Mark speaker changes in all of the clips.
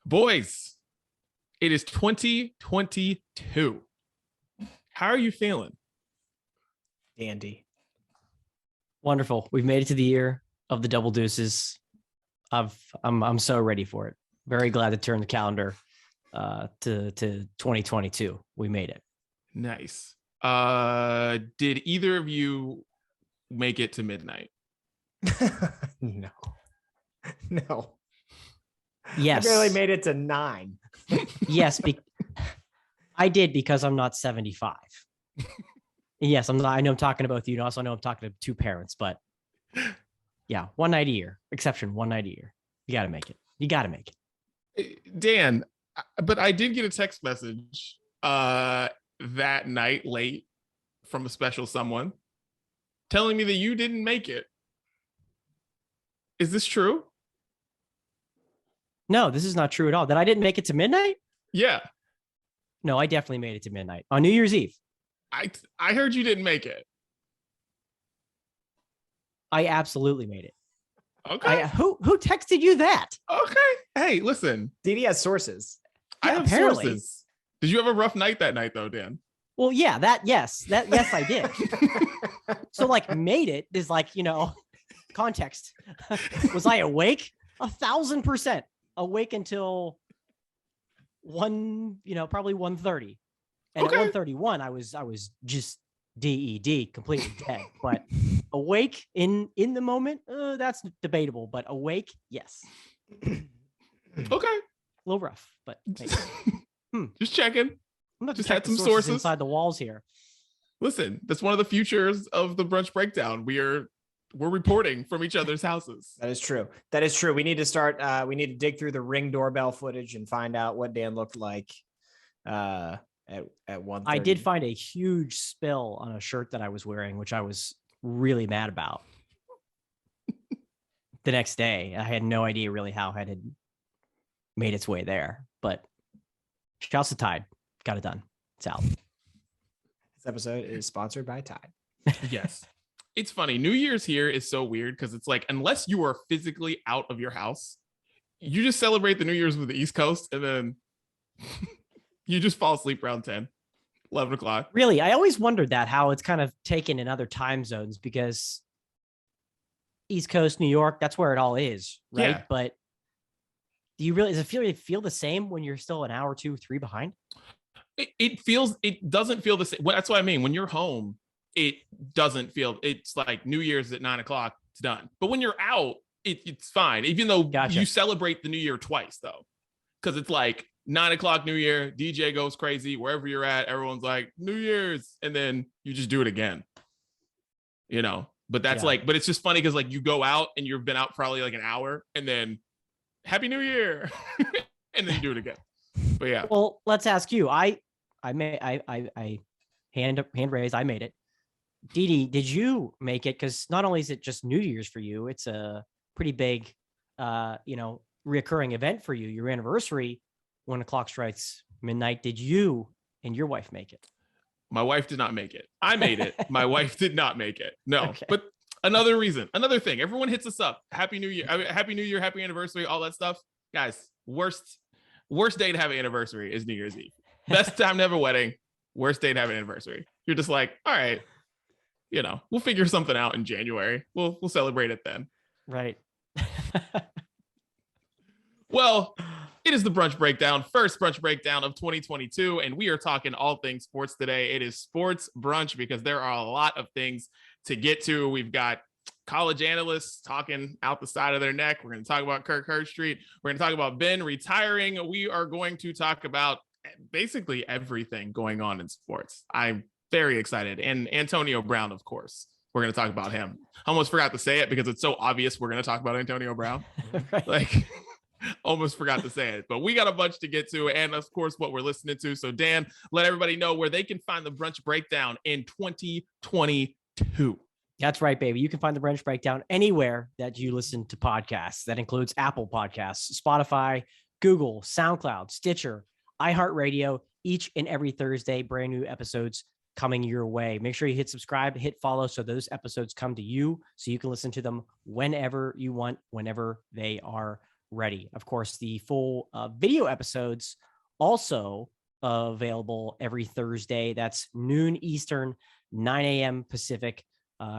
Speaker 1: Boys, it is 2022. How are you feeling?
Speaker 2: Dandy.
Speaker 3: Wonderful. We've made it to the year of the double deuces. I'm so ready for it. Very glad to turn the calendar to 2022. We made it.
Speaker 1: Nice. Did either of you make it to midnight?
Speaker 2: No.
Speaker 3: Yes.
Speaker 2: I barely made it to 9.
Speaker 3: Yes. I did because I'm not 75. Yes, I'm not. I know I'm talking to both of you. And also, I know I'm talking to two parents, but yeah, one night a year. Exception, one night a year. You got to make it. You got to make it.
Speaker 1: Dan, but I did get a text message that night late from a special someone telling me that you didn't make it. Is this true?
Speaker 3: No, this is not true at all. That I didn't make it to midnight?
Speaker 1: Yeah.
Speaker 3: No, I definitely made it to midnight on New Year's Eve.
Speaker 1: I heard you didn't make it.
Speaker 3: I absolutely made it.
Speaker 1: Okay.
Speaker 3: Who texted you that?
Speaker 1: Okay. Hey, listen.
Speaker 2: DD has sources.
Speaker 1: I have
Speaker 3: apparently.
Speaker 1: sources. Did you have a rough night that night though, Dan?
Speaker 3: Well, yeah, yes, I did. So like made it is like, context. Was I awake? 1,000% awake until probably 1:30. And
Speaker 1: Okay.
Speaker 3: at 1:31, I was just DED, completely dead. But awake in the moment, that's debatable. But awake, yes.
Speaker 1: Okay.
Speaker 3: A little rough, but hey.
Speaker 1: Just checking.
Speaker 3: I'm not
Speaker 1: Just
Speaker 3: check
Speaker 1: had
Speaker 3: the
Speaker 1: some sources
Speaker 3: inside the walls here.
Speaker 1: Listen, that's one of the futures of the brunch breakdown. We're reporting from each other's houses.
Speaker 2: That is true. We need to start. We need to dig through the Ring doorbell footage and find out what Dan looked like at 1:30.
Speaker 3: I did find a huge spill on a shirt that I was wearing, which I was really mad about. The next day, I had no idea really how it had made its way there. But shouts to Tide. Got it done. It's out.
Speaker 2: This episode is sponsored by Tide.
Speaker 1: Yes. It's funny. New Year's here is so weird because it's like, unless you are physically out of your house, you just celebrate the New Year's with the East Coast and then you just fall asleep around 10, 11 o'clock.
Speaker 3: Really, I always wondered that, how it's kind of taken in other time zones, because East Coast, New York, that's where it all is, right?
Speaker 1: Yeah.
Speaker 3: But does it feel the same when you're still an hour, 2, 3 behind?
Speaker 1: It doesn't feel the same. That's what I mean. When you're home, it doesn't feel, it's like New Year's at 9 o'clock, it's done. But when you're out, it's fine. Even though you celebrate the New Year twice though. Because it's like 9 o'clock New Year, DJ goes crazy, wherever you're at, everyone's like New Year's, and then you just do it again. But that's but it's just funny because like you go out and you've been out probably like an hour and then Happy New Year. And then you do it again. But yeah.
Speaker 3: Well, let's ask you. I hand raised, I made it. Didi, did you make it? Because not only is it just New Year's for you, it's a pretty big, reoccurring event for you. Your anniversary, when the clock strikes midnight. Did you and your wife make it?
Speaker 1: My wife did not make it. I made it. My wife did not make it. No.
Speaker 3: Okay.
Speaker 1: But another thing. Everyone hits us up. Happy New Year. Happy New Year. Happy anniversary. All that stuff. Guys, worst day to have an anniversary is New Year's Eve. Best time to have a wedding. Worst day to have an anniversary. You're just like, all right, we'll figure something out in January. We'll celebrate it then.
Speaker 3: Right.
Speaker 1: Well, it is the brunch breakdown, first brunch breakdown of 2022, and we are talking all things sports today. It is sports brunch because there are a lot of things to get to. We've got college analysts talking out the side of their neck. We're going to talk about Kirk Herbstreit. We're going to talk about Ben retiring. We are going to talk about basically everything going on in sports. I'm very excited. And Antonio Brown, of course. We're going to talk about him. I almost forgot to say it because it's so obvious we're going to talk about Antonio Brown.
Speaker 3: Right.
Speaker 1: Almost forgot to say it, but we got a bunch to get to, and of course what we're listening to. So Dan, let everybody know where they can find the brunch breakdown in 2022.
Speaker 3: That's right, baby. You can find the brunch breakdown anywhere that you listen to podcasts. That includes Apple Podcasts, Spotify, Google, SoundCloud, Stitcher, iHeartRadio. Each and every Thursday, brand new episodes coming your way. Make sure you hit subscribe, hit follow, so those episodes come to you, so you can listen to them whenever you want, whenever they are ready. Of course, the full video episodes also available every Thursday. That's noon Eastern, 9 a.m. Pacific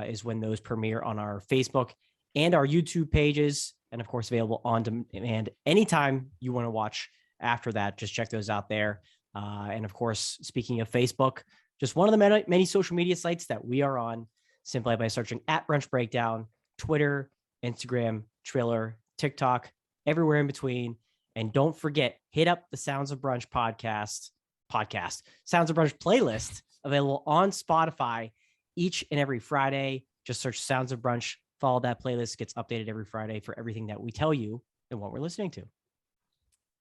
Speaker 3: is when those premiere on our Facebook and our YouTube pages. And of course, available on demand anytime you want to watch after that. Just check those out there. And of course, speaking of Facebook, just one of the many social media sites that we are on, simply by searching at Brunch Breakdown, Twitter, Instagram, Triller, TikTok, everywhere in between. And don't forget, hit up the Sounds of Brunch podcast, Sounds of Brunch playlist, available on Spotify each and every Friday. Just search Sounds of Brunch, follow that playlist, gets updated every Friday for everything that we tell you and what we're listening to.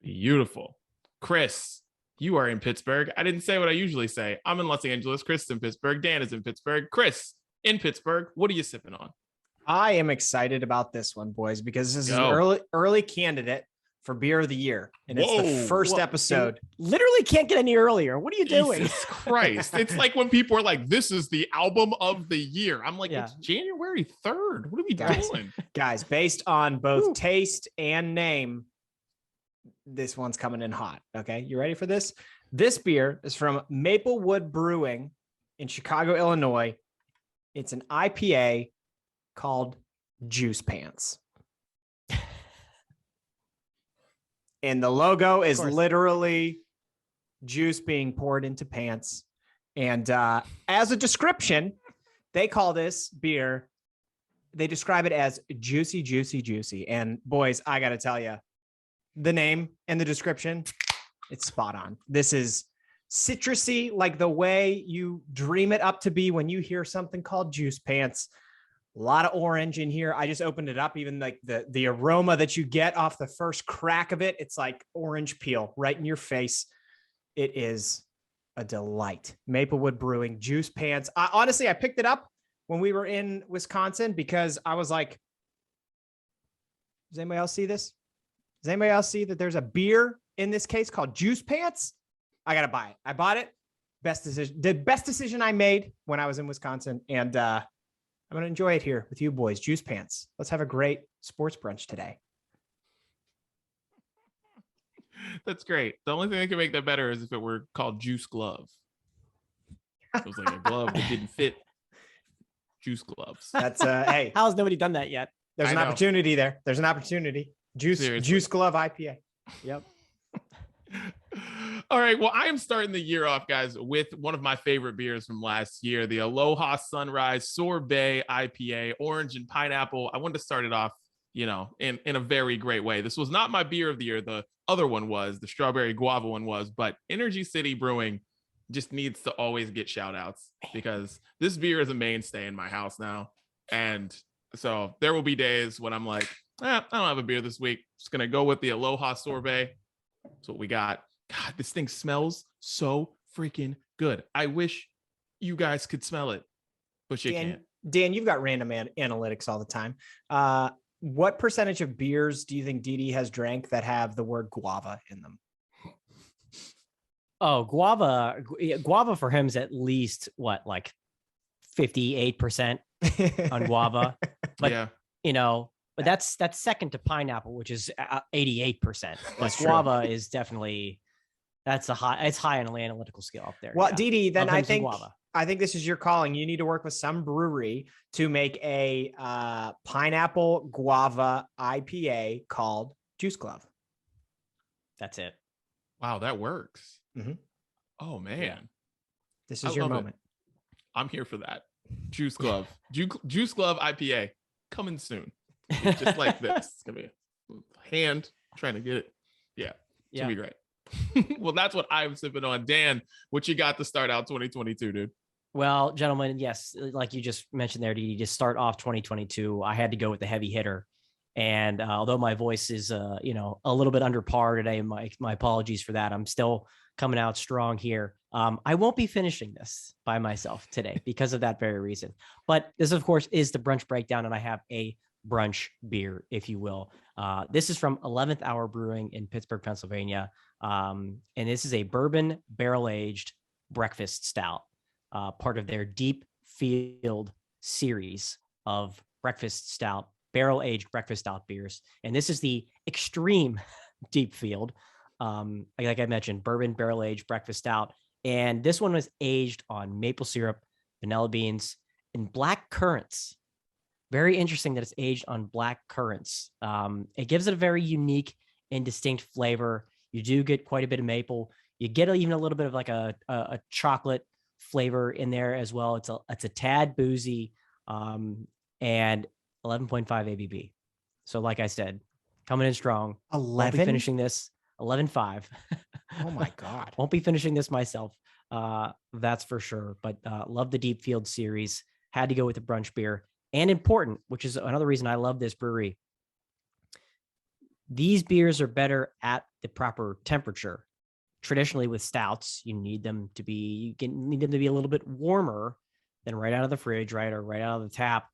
Speaker 1: Beautiful. Chris, you are in Pittsburgh. I didn't say what I usually say. I'm in Los Angeles. Chris is in Pittsburgh. Dan is in Pittsburgh. Chris, in Pittsburgh, what are you sipping on?
Speaker 2: I am excited about this one, boys, because this is an early candidate for beer of the year. And it's the first episode.
Speaker 3: Literally can't get any earlier. What are you doing?
Speaker 1: Jesus Christ. It's like when people are like, this is the album of the year. I'm like, it's January 3rd. What are we doing?
Speaker 2: Guys, based on both taste and name, this one's coming in hot. Okay. You ready for this? This beer is from Maplewood Brewing in Chicago, Illinois. It's an IPA called Juice Pants. And the logo is literally juice being poured into pants. And as a description, they call this beer, they describe it as juicy, juicy, juicy. And boys, I got to tell you, the name and the description, it's spot on. This is citrusy, like the way you dream it up to be when you hear something called Juice Pants. A lot of orange in here. I just opened it up. Even like the aroma that you get off the first crack of it, it's like orange peel right in your face. It is a delight. Maplewood Brewing, Juice Pants. Honestly, I picked it up when we were in Wisconsin because I was like, does anybody else see this? Does anybody else see that there's a beer in this case called Juice Pants? I got to buy it. I bought it. Best decision. The best decision I made when I was in Wisconsin. And I'm going to enjoy it here with you boys. Juice Pants. Let's have a great sports brunch today.
Speaker 1: That's great. The only thing that can make that better is if it were called Juice Glove. It was like a glove that didn't fit. Juice gloves.
Speaker 2: That's hey.
Speaker 3: How has nobody done that yet?
Speaker 2: There's an opportunity there. There's an opportunity. Juice Glove IPA.
Speaker 3: Yep.
Speaker 1: All right. Well, I am starting the year off, guys, with one of my favorite beers from last year, the Aloha Sorbet IPA, orange and pineapple. I wanted to start it off, in a very great way. This was not my beer of the year. The other one was, the strawberry guava one was, but Energy City Brewing just needs to always get shout outs because this beer is a mainstay in my house now. And so there will be days when I'm like, I don't have a beer this week. Just going to go with the Aloha Sorbet. That's what we got. God, this thing smells so freaking good. I wish you guys could smell it, but you can't.
Speaker 2: Dan, you've got random analytics all the time. What percentage of beers do you think Didi has drank that have the word guava in them?
Speaker 3: Oh, guava for him is at least like 58% on guava. But
Speaker 1: yeah.
Speaker 3: But that's second to pineapple, which is 88%. But guava is definitely it's high on the analytical scale up there.
Speaker 2: Well, yeah. Didi, then I think this is your calling. You need to work with some brewery to make a pineapple guava IPA called Juice Glove.
Speaker 3: That's it.
Speaker 1: Wow, that works.
Speaker 2: Mm-hmm.
Speaker 1: Oh man,
Speaker 2: yeah. This is your moment.
Speaker 1: I'm here for that. Juice Glove, Juice Glove IPA coming soon. Just like this. It's gonna be a hand trying to get it. Yeah, it's gonna be great. Well, that's what I'm sipping on. Dan, what you got to start out 2022, dude?
Speaker 3: Well, gentlemen, yes, like you just mentioned there, Didi, to start off 2022, I had to go with the heavy hitter. And although my voice is, a little bit under par today, my apologies for that. I'm still coming out strong here. I won't be finishing this by myself today because of that very reason. But this, of course, is the brunch breakdown, and I have a brunch beer, if you will. This is from 11th Hour Brewing in Pittsburgh, Pennsylvania. And this is a bourbon barrel-aged breakfast stout, part of their Deep Field series of breakfast stout barrel-aged breakfast stout beers. And this is the extreme deep field. Like I mentioned, bourbon barrel-aged breakfast stout. And this one was aged on maple syrup, vanilla beans, and black currants. Very interesting that it's aged on black currants. It gives it a very unique and distinct flavor. You do get quite a bit of maple. You get even a little bit of like a chocolate flavor in there as well. It's a tad boozy, and 11.5 ABV. So like I said, coming in strong.
Speaker 2: 11?
Speaker 3: Won't be finishing this 11.5.
Speaker 2: Oh my God.
Speaker 3: Won't be finishing this myself. That's for sure. But love the Deep Field series. Had to go with the brunch beer. And important, which is another reason I love this brewery. These beers are better at the proper temperature. Traditionally with stouts, you need them to be a little bit warmer than right out of the fridge, right? Or right out of the tap,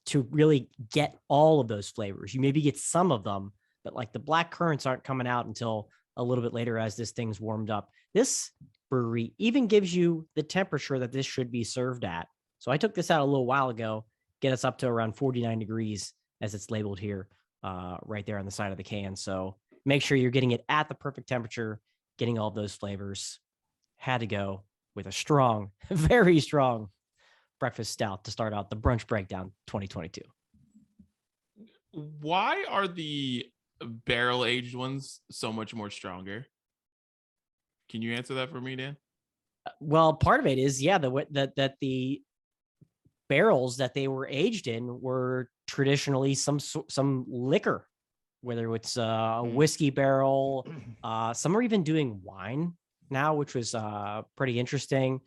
Speaker 3: to really get all of those flavors. You maybe get some of them, but like the black currants aren't coming out until a little bit later as this thing's warmed up. This brewery even gives you the temperature that this should be served at. So I took this out a little while ago, get us up to around 49 degrees as it's labeled here, right there on the side of the can. So make sure you're getting it at the perfect temperature, getting all those flavors. Had to go with a strong, very strong breakfast stout to start out the Brunch Breakdown 2022.
Speaker 1: Why are the barrel-aged ones so much more stronger? Can you answer that for me, Dan? Well,
Speaker 3: part of it is, that the barrels that they were aged in were traditionally some liquor, whether it's a whiskey barrel. Some are even doing wine now, which was pretty interesting.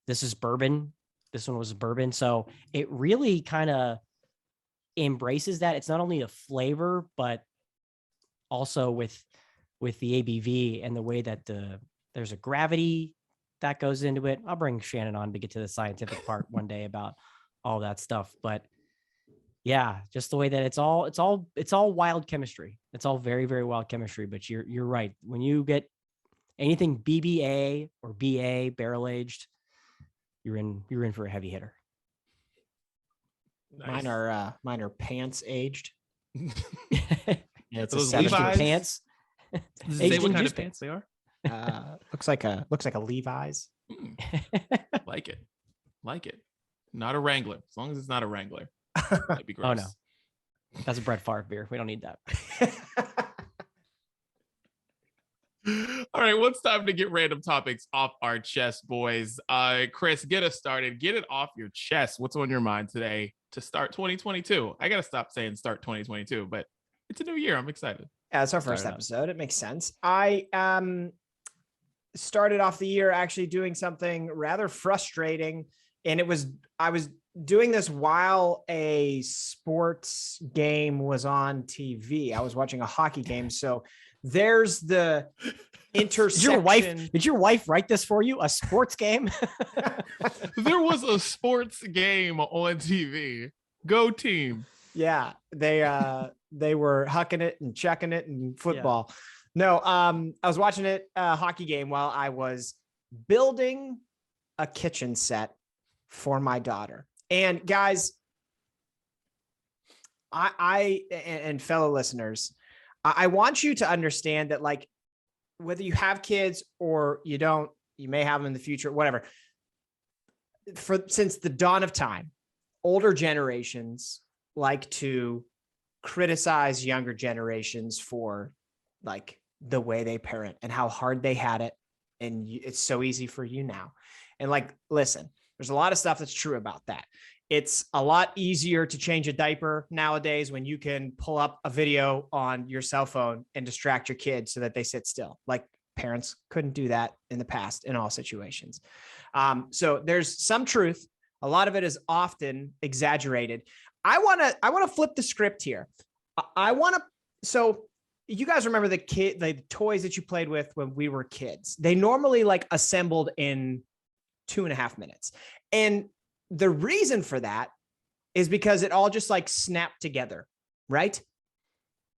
Speaker 3: This is bourbon. This one was bourbon. So it really kind of embraces that. It's not only a flavor, but also with the ABV and the way that there's a gravity that goes into it. I'll bring Shannon on to get to the scientific part one day about all that stuff. But yeah, just the way that it's all wild chemistry. It's all very, very wild chemistry. But you're right. When you get anything BBA or BA barrel aged, you're in for a heavy hitter.
Speaker 2: Nice. Mine are pants aged.
Speaker 3: Yeah, it's a pants.
Speaker 1: Does it say what kind of pants they are?
Speaker 2: Looks like a Levi's.
Speaker 1: Like it. Not a Wrangler. As long as it's not a Wrangler. That'd be gross.
Speaker 3: Oh no, that's a Brett Favre beer. We don't need that.
Speaker 1: All right, well, it's time to get random topics off our chest, boys. Chris, get us started. Get it off your chest. What's on your mind today to start 2022? I gotta stop saying start 2022, but it's a new year. I'm excited.
Speaker 2: Yeah, it's our first episode. It makes sense. I started off the year actually doing something rather frustrating, and I was doing this while a sports game was on TV. I was watching a hockey game, so there's the intersection.
Speaker 3: Did your wife write this for you? A sports game?
Speaker 1: There was a sports game on TV. Go team.
Speaker 2: Yeah, they were hucking it and checking it and football. Yeah. No, I was watching a hockey game while I was building a kitchen set for my daughter. And guys, I and fellow listeners, I want you to understand that, like, whether you have kids or you don't, you may have them in the future, whatever. Since the dawn of time, older generations like to criticize younger generations for like the way they parent and how hard they had it. And it's so easy for you now. And like, listen, there's a lot of stuff that's true about that. It's a lot easier to change a diaper nowadays when you can pull up a video on your cell phone and distract your kids so that they sit still. Like, parents couldn't do that in the past in all situations. So there's some truth. A lot of it is often exaggerated. I want to flip the script here. So you guys remember the toys that you played with when we were kids? They normally like assembled in 2.5 minutes. And the reason for that is because it all just like snapped together, right?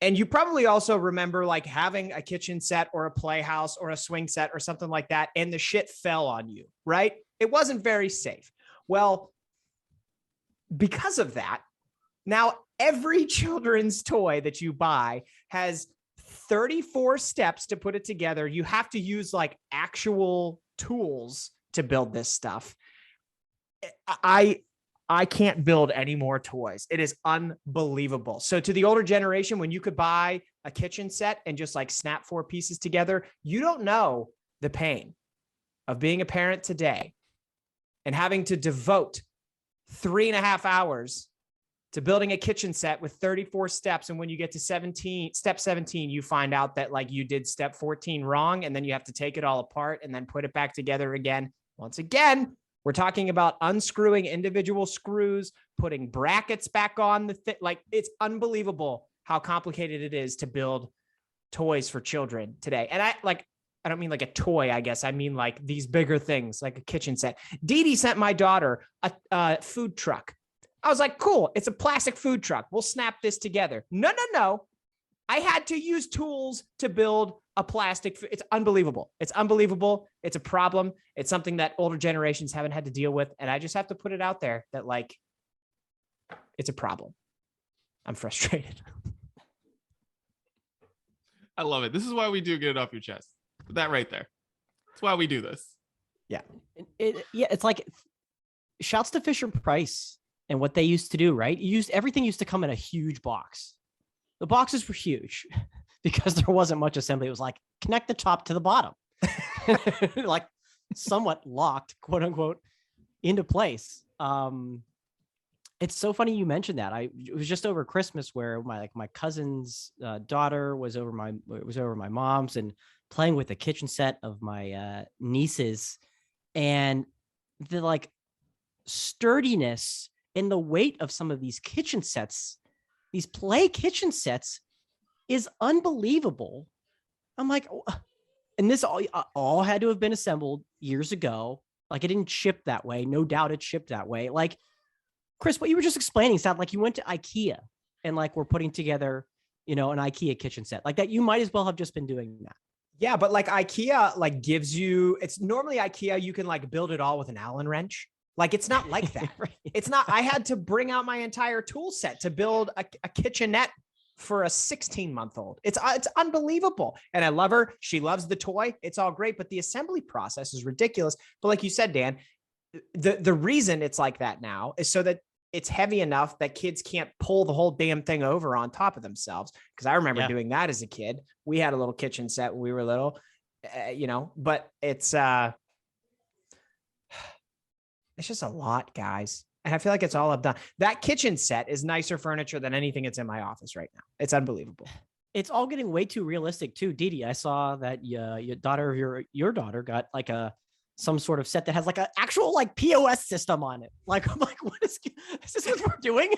Speaker 2: And you probably also remember like having a kitchen set or a playhouse or a swing set or something like that, and the shit fell on you, right? It wasn't very safe. Well, because of that, Now, every children's toy that you buy has 34 steps to put it together. You have to use like actual tools to build this stuff. I can't build any more toys. It is unbelievable. So to the older generation, when you could buy a kitchen set and just like snap 4 pieces together, you don't know the pain of being a parent today and having to devote 3.5 hours to building a kitchen set with 34 steps. And when you get to step 17, you find out that like you did step 14 wrong. And then you have to take it all apart and then put it back together again. Once again, we're talking about unscrewing individual screws, putting brackets back on the thing. Like, it's unbelievable how complicated it is to build toys for children today. And I don't mean like a toy, I guess. I mean like these bigger things, like a kitchen set. Dee Dee sent my daughter a food truck. I was like, cool. It's a plastic food truck. We'll snap this together. No. I had to use tools to build a plastic. It's unbelievable. It's unbelievable. It's a problem. It's something that older generations haven't had to deal with. And I just have to put it out there that like, it's a problem. I'm frustrated.
Speaker 1: I love it. This is why we do get it off your chest. That right there. That's why we do this.
Speaker 3: Yeah. It's like, shouts to FisherPrice and what they used to do, right? Everything used to come in a huge box. The boxes were huge because there wasn't much assembly. It was like, connect the top to the bottom. Like somewhat locked, quote unquote, into place. It's so funny you mentioned that. It was just over Christmas where my cousin's daughter was over my mom's and playing with the kitchen set of my nieces, and the like sturdiness and the weight of some of these kitchen sets, these play kitchen sets, is unbelievable. I'm like, and this all had to have been assembled years ago. Like, it didn't ship that way. No doubt it shipped that way. Like, Chris, what you were just explaining sounded like you went to IKEA and like we're putting together, an IKEA kitchen set like that. You might as well have just been doing that.
Speaker 2: Yeah, but like IKEA like gives you, it's normally IKEA, you can like build it all with an Allen wrench. Like, it's not like that. Right. It's not, I had to bring out my entire tool set to build a kitchenette for a 16-month-old. It's unbelievable. And I love her. She loves the toy. It's all great, but the assembly process is ridiculous. But like you said, Dan, the reason it's like that now is so that it's heavy enough that kids can't pull the whole damn thing over on top of themselves. Because I remember doing that as a kid. We had a little kitchen set when we were little, but it's just a lot, guys. And I feel like it's all I've done. That kitchen set is nicer furniture than anything that's in my office right now. It's unbelievable.
Speaker 3: It's all getting way too realistic too. Dee Dee, I saw that your daughter got like some sort of set that has like an actual like POS system on it. Like, I'm like, is this what we're doing?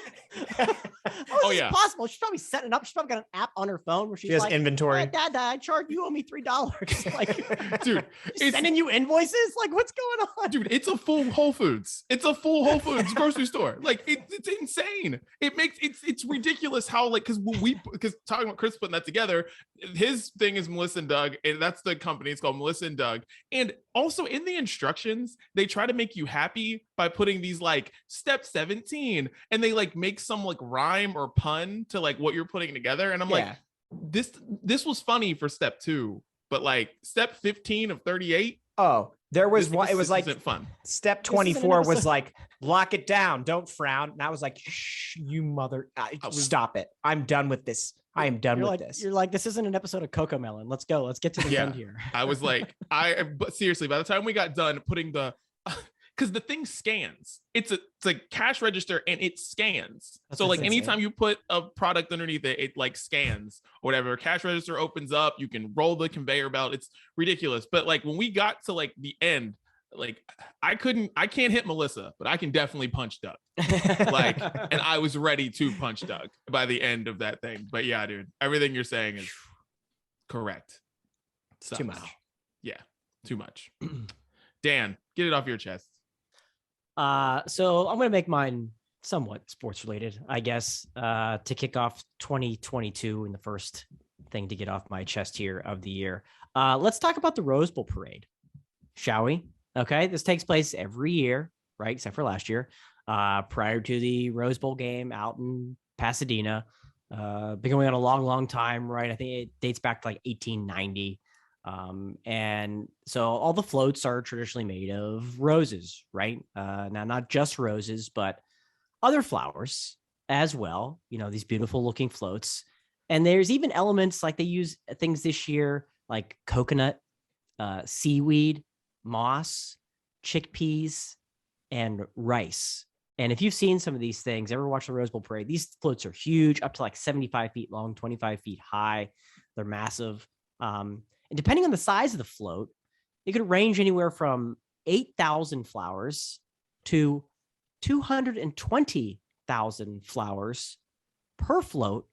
Speaker 3: How is this possible? She's probably setting it up. She's probably got an app on her phone where she has like,
Speaker 2: inventory.
Speaker 3: Dad, I charge you owe me $3. Like,
Speaker 1: dude,
Speaker 3: it's sending you invoices. Like, what's going on?
Speaker 1: Dude, it's a full Whole Foods. It's a full Whole Foods grocery store. Like, it's insane. It's ridiculous how like, because talking about Chris putting that together, his thing is Melissa and Doug, and that's the company. It's called Melissa and Doug. And also in the instructions, they try to make you happy by putting these like step 17, and they like make some like rhyme or pun to like what you're putting together. And I'm like, this was funny for step 2, but like step 15 of 38.
Speaker 2: Oh, there was one. It was like
Speaker 1: fun.
Speaker 2: Step 24 was like, lock it down, don't frown. And I was like, shh, you mother, stop it. I'm done with this. I am done with this.
Speaker 3: You're like, this isn't an episode of Coco Melon. Let's go. Let's get to the end here.
Speaker 1: I was like, but seriously, by the time we got done putting because the thing scans, it's a cash register and it scans. So like anytime you put a product underneath it, it like scans or whatever. Cash register opens up, you can roll the conveyor belt. It's ridiculous. But like when we got to like the end, like I can't hit Melissa, but I can definitely punch Doug. Like, and I was ready to punch Doug by the end of that thing. But yeah, dude, everything you're saying is correct.
Speaker 2: Too much.
Speaker 1: Yeah, too much. Dan, get it off your chest.
Speaker 3: So I'm going to make mine somewhat sports related, I guess, to kick off 2022 and the first thing to get off my chest here of the year. Let's talk about the Rose Bowl parade, shall we? Okay. This takes place every year, right? Except for last year. prior to the Rose Bowl game out in Pasadena. Been going on a long, long time, right? I think it dates back to like 1890. And so all the floats are traditionally made of roses, right? Now, not just roses, but other flowers as well. These beautiful looking floats. And there's even elements like they use things this year like coconut, seaweed, moss, chickpeas, and rice. And if you've seen some of these things, ever watched the Rose Bowl parade, these floats are huge, up to like 75 feet long, 25 feet high. They're massive. And depending on the size of the float, it could range anywhere from 8,000 flowers to 220,000 flowers per float,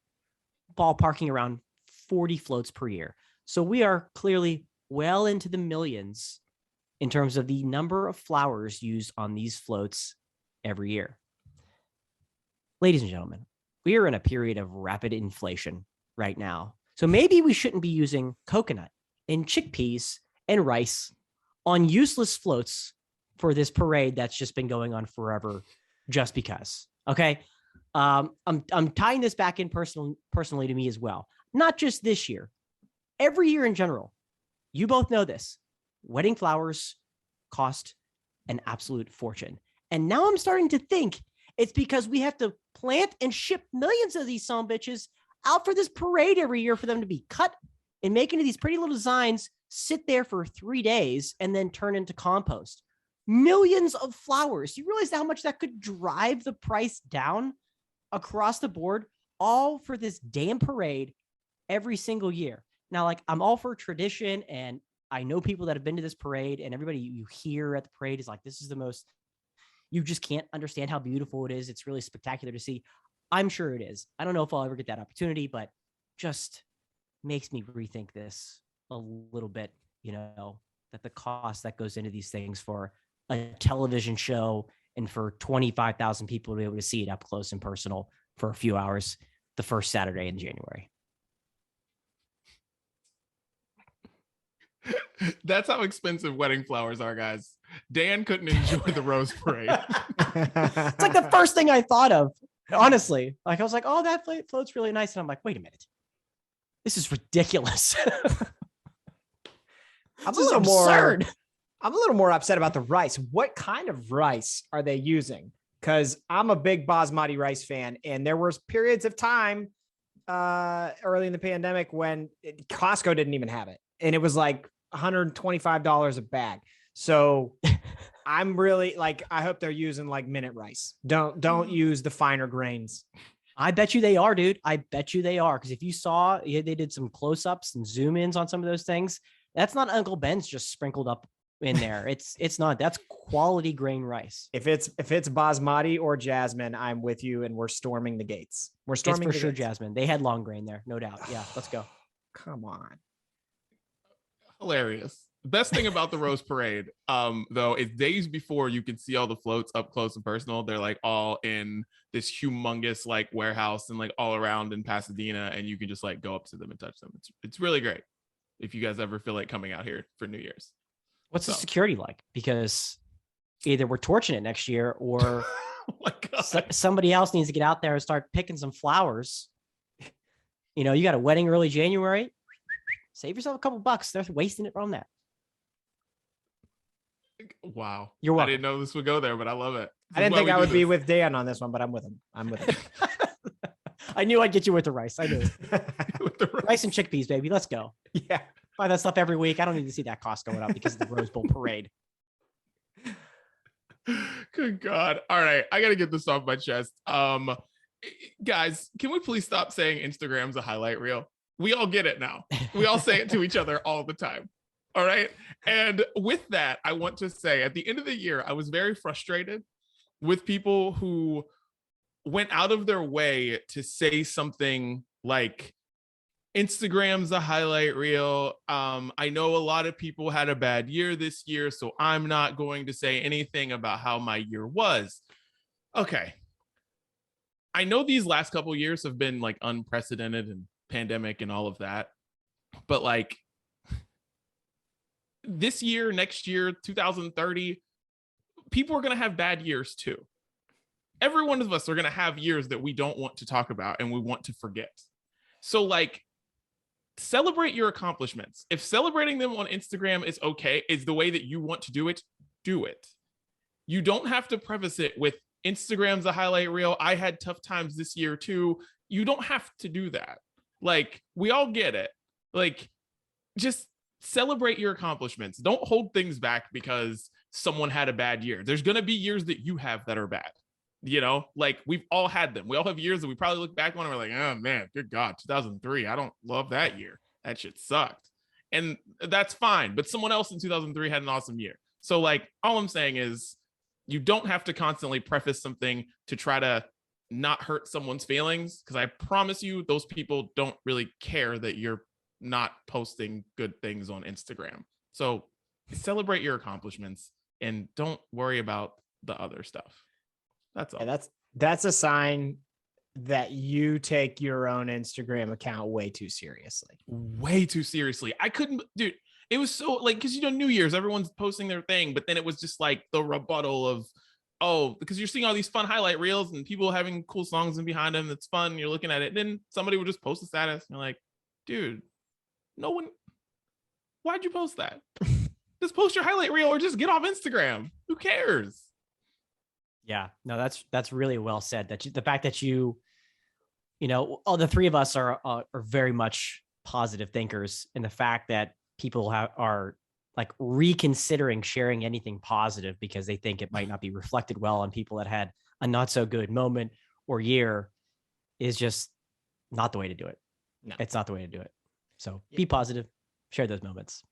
Speaker 3: ballparking around 40 floats per year. So we are clearly well into the millions in terms of the number of flowers used on these floats every year. Ladies and gentlemen, we are in a period of rapid inflation right now. So maybe we shouldn't be using coconut and chickpeas and rice on useless floats for this parade that's just been going on forever just because. Okay. I'm tying this back in personally to me as well. Not just this year, every year in general. You both know this. Wedding flowers cost an absolute fortune. And now I'm starting to think it's because we have to plant and ship millions of these sumbitches out for this parade every year for them to be cut and make into these pretty little designs, sit there for 3 days, and then turn into compost. Millions of flowers. You realize how much that could drive the price down across the board, all for this damn parade every single year. Now, like, I'm all for tradition, and I know people that have been to this parade, and everybody you hear at the parade is like, this is the most, you just can't understand how beautiful it is. It's really spectacular to see. I'm sure it is. I don't know if I'll ever get that opportunity, but just makes me rethink this a little bit, that the cost that goes into these things for a television show and for 25,000 people to be able to see it up close and personal for a few hours the first Saturday in January.
Speaker 1: That's how expensive wedding flowers are, guys. Dan couldn't enjoy the Rose Parade.
Speaker 3: It's like the first thing I thought of, honestly. Like, I was like, oh, that float's really nice. And I'm like, wait a minute. This is ridiculous.
Speaker 2: I'm a little more upset about the rice. What kind of rice are they using? Because I'm a big basmati rice fan, and there was periods of time early in the pandemic when Costco didn't even have it, and it was like $125 a bag. So I'm really like, I hope they're using like minute rice. Don't use the finer grains.
Speaker 3: I bet you they are, dude. I bet you they are. Because if you saw, they did some close-ups and zoom-ins on some of those things. That's not Uncle Ben's just sprinkled up in there. It's not. That's quality grain rice.
Speaker 2: If it's basmati or jasmine, I'm with you, and we're storming the gates. We're storming
Speaker 3: it's for sure gates. Jasmine. They had long grain there, no doubt. Yeah, let's go.
Speaker 2: Come on.
Speaker 1: Hilarious. The best thing about the Rose Parade, though, is days before you can see all the floats up close and personal. They're like all in this humongous like warehouse and like all around in Pasadena, and you can just like go up to them and touch them. It's really great if you guys ever feel like coming out here for New Year's.
Speaker 3: What's the security like? Because either we're torching it next year, or
Speaker 1: oh my God.
Speaker 3: Somebody else needs to get out there and start picking some flowers. You got a wedding early January. Save yourself a couple bucks. They're wasting it on that.
Speaker 1: Wow.
Speaker 3: You're welcome.
Speaker 1: I didn't know this would go there, but I love it.
Speaker 2: I didn't think I would be with Dan on this one, but I'm with him.
Speaker 3: I knew I'd get you with the rice. I knew.
Speaker 1: With the
Speaker 3: rice and chickpeas, baby. Let's go.
Speaker 2: Yeah.
Speaker 3: Buy that stuff every week. I don't need to see that cost going up because of the Rose Bowl parade.
Speaker 1: Good God. All right. I got to get this off my chest. Guys, can we please stop saying Instagram's a highlight reel? We all get it now. We all say it to each other all the time. All right. And with that, I want to say at the end of the year, I was very frustrated with people who went out of their way to say something like Instagram's a highlight reel. I know a lot of people had a bad year this year, so I'm not going to say anything about how my year was. Okay. I know these last couple of years have been like unprecedented and pandemic and all of that, but like this year, next year, 2030, people are going to have bad years too. every one of us are going to have years that we don't want to talk about and we want to forget. So like, celebrate your accomplishments. If celebrating them on Instagram is okay, is the way that you want to do it, do it. You don't have to preface it with Instagram's a highlight reel. I had tough times this year too. You don't have to do that. Like, we all get it. Like, just celebrate your accomplishments. Don't hold things back because someone had a bad year. There's going to be years that you have that are bad. You know, like, we've all had them. We all have years that we probably look back on and we're like, oh man, good God, 2003. I don't love that year. That shit sucked. And that's fine. But someone else in 2003 had an awesome year. So like, all I'm saying is you don't have to constantly preface something to try to not hurt someone's feelings. Cause I promise you, those people don't really care that you're not posting good things on Instagram. So celebrate your accomplishments and don't worry about the other stuff. That's all.
Speaker 2: Yeah, that's a sign that you take your own Instagram account way too seriously.
Speaker 1: Way too seriously. I couldn't, dude. It was so like, because you know, New Year's, everyone's posting their thing, but then it was just like the rebuttal of, oh, because you're seeing all these fun highlight reels and people having cool songs in behind them. It's fun. You're looking at it. And then somebody would just post a status. And you're like, dude, no one. Why'd you post that? Just post your highlight reel or just get off Instagram. Who cares?
Speaker 3: Yeah, no, that's really well said. That the fact that you know, all the three of us are very much positive thinkers, and the fact that people are like reconsidering sharing anything positive because they think it might not be reflected well on people that had a not so good moment or year is just not the way to do it. No, it's not the way to do it. So be positive, share those moments.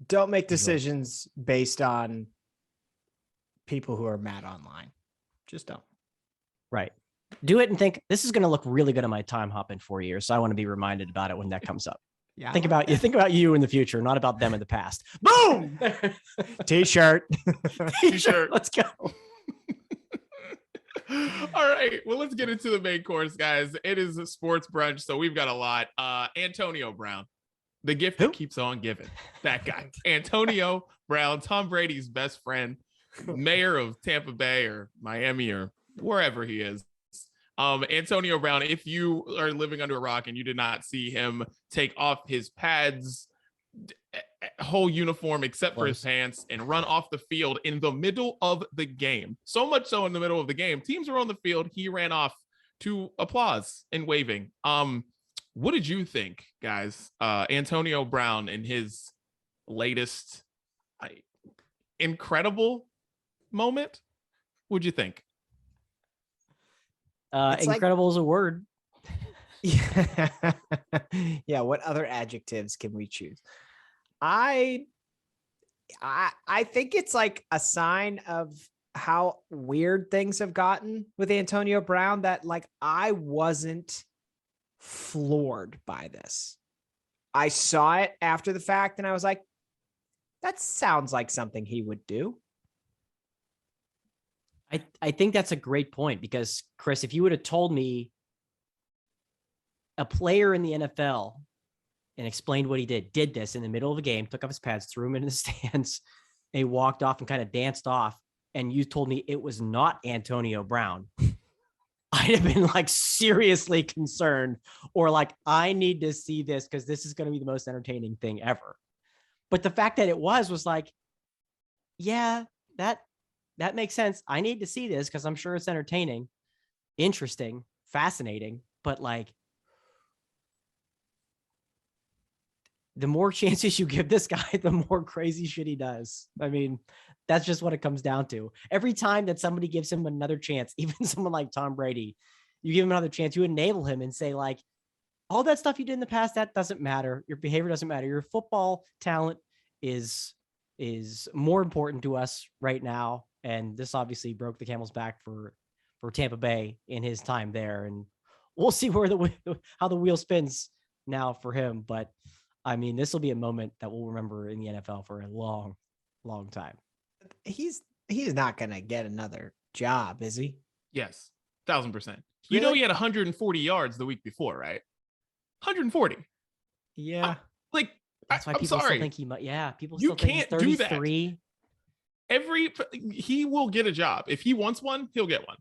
Speaker 2: Don't make decisions based on people who are mad online. Just don't.
Speaker 3: Right. Do it and think, this is going to look really good on my time hop in 4 years. So I want to be reminded about it when that comes up.
Speaker 2: Yeah.
Speaker 3: Think about you in the future, not about them in the past. Boom.
Speaker 2: T-shirt.
Speaker 3: T-shirt. Let's go.
Speaker 1: All right. Well, let's get into the main course, guys. It is a sports brunch, so we've got a lot. Antonio Brown, the gift that keeps on giving. That guy. Antonio Brown, Tom Brady's best friend, mayor of Tampa Bay or Miami or wherever he is. Antonio Brown, if you are living under a rock and you did not see him take off his pads, whole uniform except for his pants, and run off the field in the middle of the game. So much so in the middle of the game, teams were on the field. He ran off to applause and waving. What did you think, guys? Antonio Brown in his latest incredible moment. What'd you think?
Speaker 3: Incredible is a word.
Speaker 2: Yeah. Yeah. What other adjectives can we choose? I think it's like a sign of how weird things have gotten with Antonio Brown that like I wasn't floored by this. I saw it after the fact and I was like, that sounds like something he would do.
Speaker 3: I think that's a great point because, Chris, if you would have told me a player in the NFL and explained what he did this in the middle of a game, took off his pads, threw him in the stands, and he walked off and kind of danced off, and you told me it was not Antonio Brown, I'd have been like seriously concerned or like, I need to see this because this is going to be the most entertaining thing ever. But the fact that it was like, yeah, that makes sense. I need to see this because I'm sure it's entertaining, interesting, fascinating, but like the more chances you give this guy, the more crazy shit he does. I mean, that's just what it comes down to. Every time that somebody gives him another chance, even someone like Tom Brady, you give him another chance, you enable him and say like, all that stuff you did in the past, that doesn't matter. Your behavior doesn't matter. Your football talent is more important to us right now. And this obviously broke the camel's back for Tampa Bay in his time there. And we'll see where how the wheel spins now for him. But I mean, this will be a moment that we'll remember in the NFL for a long, long time.
Speaker 2: He's not going to get another job, is he?
Speaker 1: Yes, 1,000%. You know, he had 140 yards the week before, right? 140.
Speaker 2: Yeah.
Speaker 3: Like, that's why people still think he might. Yeah, people still think he's 33.
Speaker 1: He will get a job. If he wants one, he'll get one.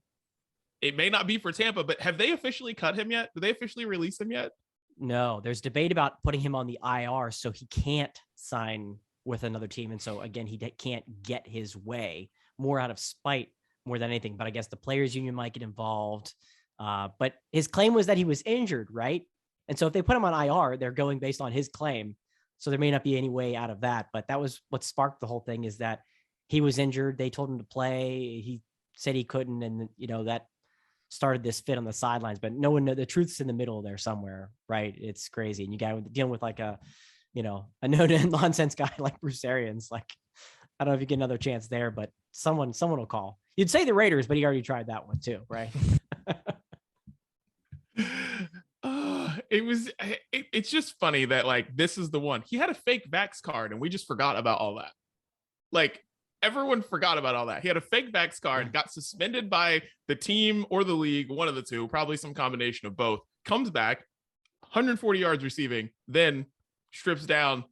Speaker 1: It may not be for Tampa, but have they officially cut him yet? Did they officially release him yet?
Speaker 3: No, there's debate about putting him on the IR so he can't sign with another team. And so again, he can't get his way, more out of spite more than anything. But I guess the players union might get involved. But his claim was that he was injured, right? And so if they put him on IR, they're going based on his claim. So there may not be any way out of that. But that was what sparked the whole thing, is that he was injured. They told him to play. He said he couldn't. And, that started this fit on the sidelines. But no one knows. The truth's in the middle there somewhere, right? It's crazy. And you got dealing with like a no-nonsense guy like Bruce Arians. Like, I don't know if you get another chance there, but someone will call. You'd say the Raiders, but he already tried that one too, right?
Speaker 1: It's just funny that like this is the one. He had a fake Vax card and we just forgot about all that. Like, everyone forgot about all that. He had a fake Vax card, got suspended by the team or the league, one of the two, probably some combination of both. Comes back, 140 yards receiving, then strips down,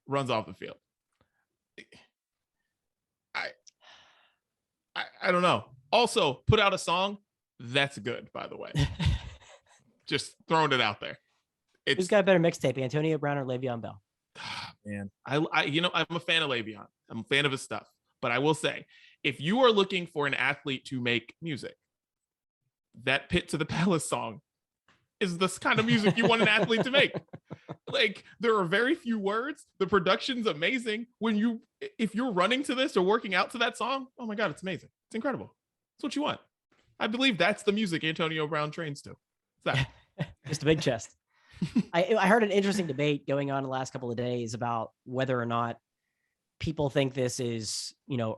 Speaker 1: runs off the field. I don't know. Also, put out a song. That's good, by the way. Just throwing it out there.
Speaker 3: Who's got a better mixtape, Antonio Brown or Le'Veon Bell?
Speaker 1: Man, I'm a fan of Le'Veon. I'm a fan of his stuff. But I will say, if you are looking for an athlete to make music, that Pit to the Palace song is the kind of music you want an athlete to make. Like, there are very few words. The production's amazing. If you're running to this or working out to that song, oh my God, it's amazing. It's incredible. It's what you want. I believe that's the music Antonio Brown trains to. That.
Speaker 3: Just a big chest. I heard an interesting debate going on the last couple of days about whether or not people think this is,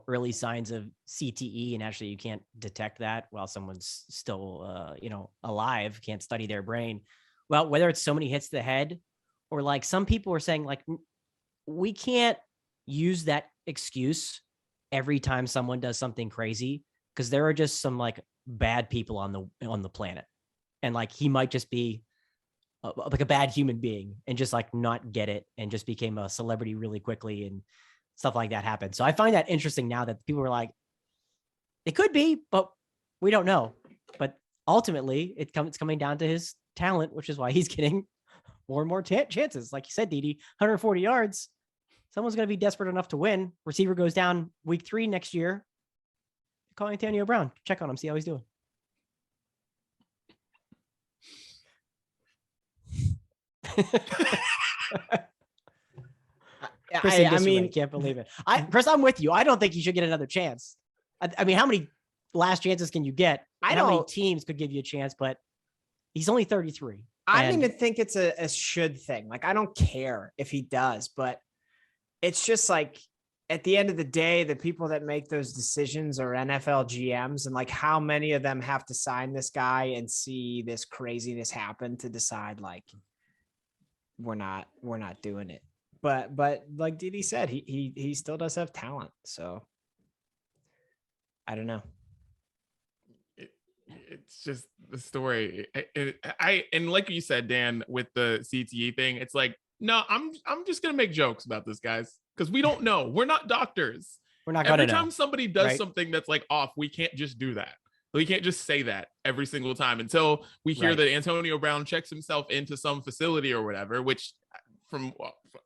Speaker 3: early signs of CTE, and actually you can't detect that while someone's still, alive, can't study their brain. Well, whether it's so many hits to the head, or like some people are saying, like, we can't use that excuse every time someone does something crazy, because there are just some like bad people on the planet, and like he might just be like a bad human being and just like not get it and just became a celebrity really quickly and stuff like that happened. So I find that interesting now that people are like, it could be, but we don't know. But ultimately it's coming down to his talent, which is why he's getting more and more chances. Like you said, Didi, 140 yards. Someone's going to be desperate enough to win. Receiver goes down week 3 next year. Call Antonio Brown. Check on him. See how he's doing. I mean, I can't believe it. Chris, I'm with you. I don't think he should get another chance. I mean, how many last chances can you get? How many teams could give you a chance? But he's only 33.
Speaker 2: I don't even think it's a should thing. Like, I don't care if he does, but it's just like, at the end of the day, the people that make those decisions are NFL GMs, and like, how many of them have to sign this guy and see this craziness happen to decide like, we're not doing it. But like Didi said, he still does have talent. So I don't know.
Speaker 1: It's just the story. And like you said, Dan, with the CTE thing, it's like, no, I'm just gonna make jokes about this, guys, because we don't know. We're not doctors.
Speaker 3: We're not gonna know.
Speaker 1: Every time somebody does something that's like off, we can't just do that. We can't just say that every single time until we hear that Antonio Brown checks himself into some facility or whatever, which from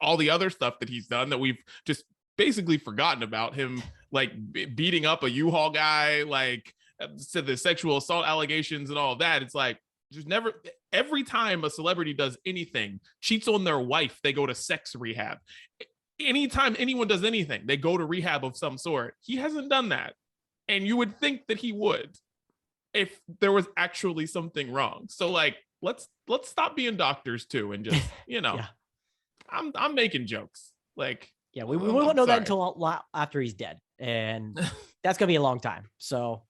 Speaker 1: all the other stuff that he's done that we've just basically forgotten about, him like beating up a U-Haul guy, like said the sexual assault allegations and all of that. It's like, there's never, every time a celebrity does anything, cheats on their wife, they go to sex rehab. Anytime anyone does anything, they go to rehab of some sort. He hasn't done that. And you would think that he would if there was actually something wrong. So like, let's stop being doctors too. And just, I'm making jokes. Like,
Speaker 3: yeah, we won't know that until a lot after he's dead. And that's going to be a long time. So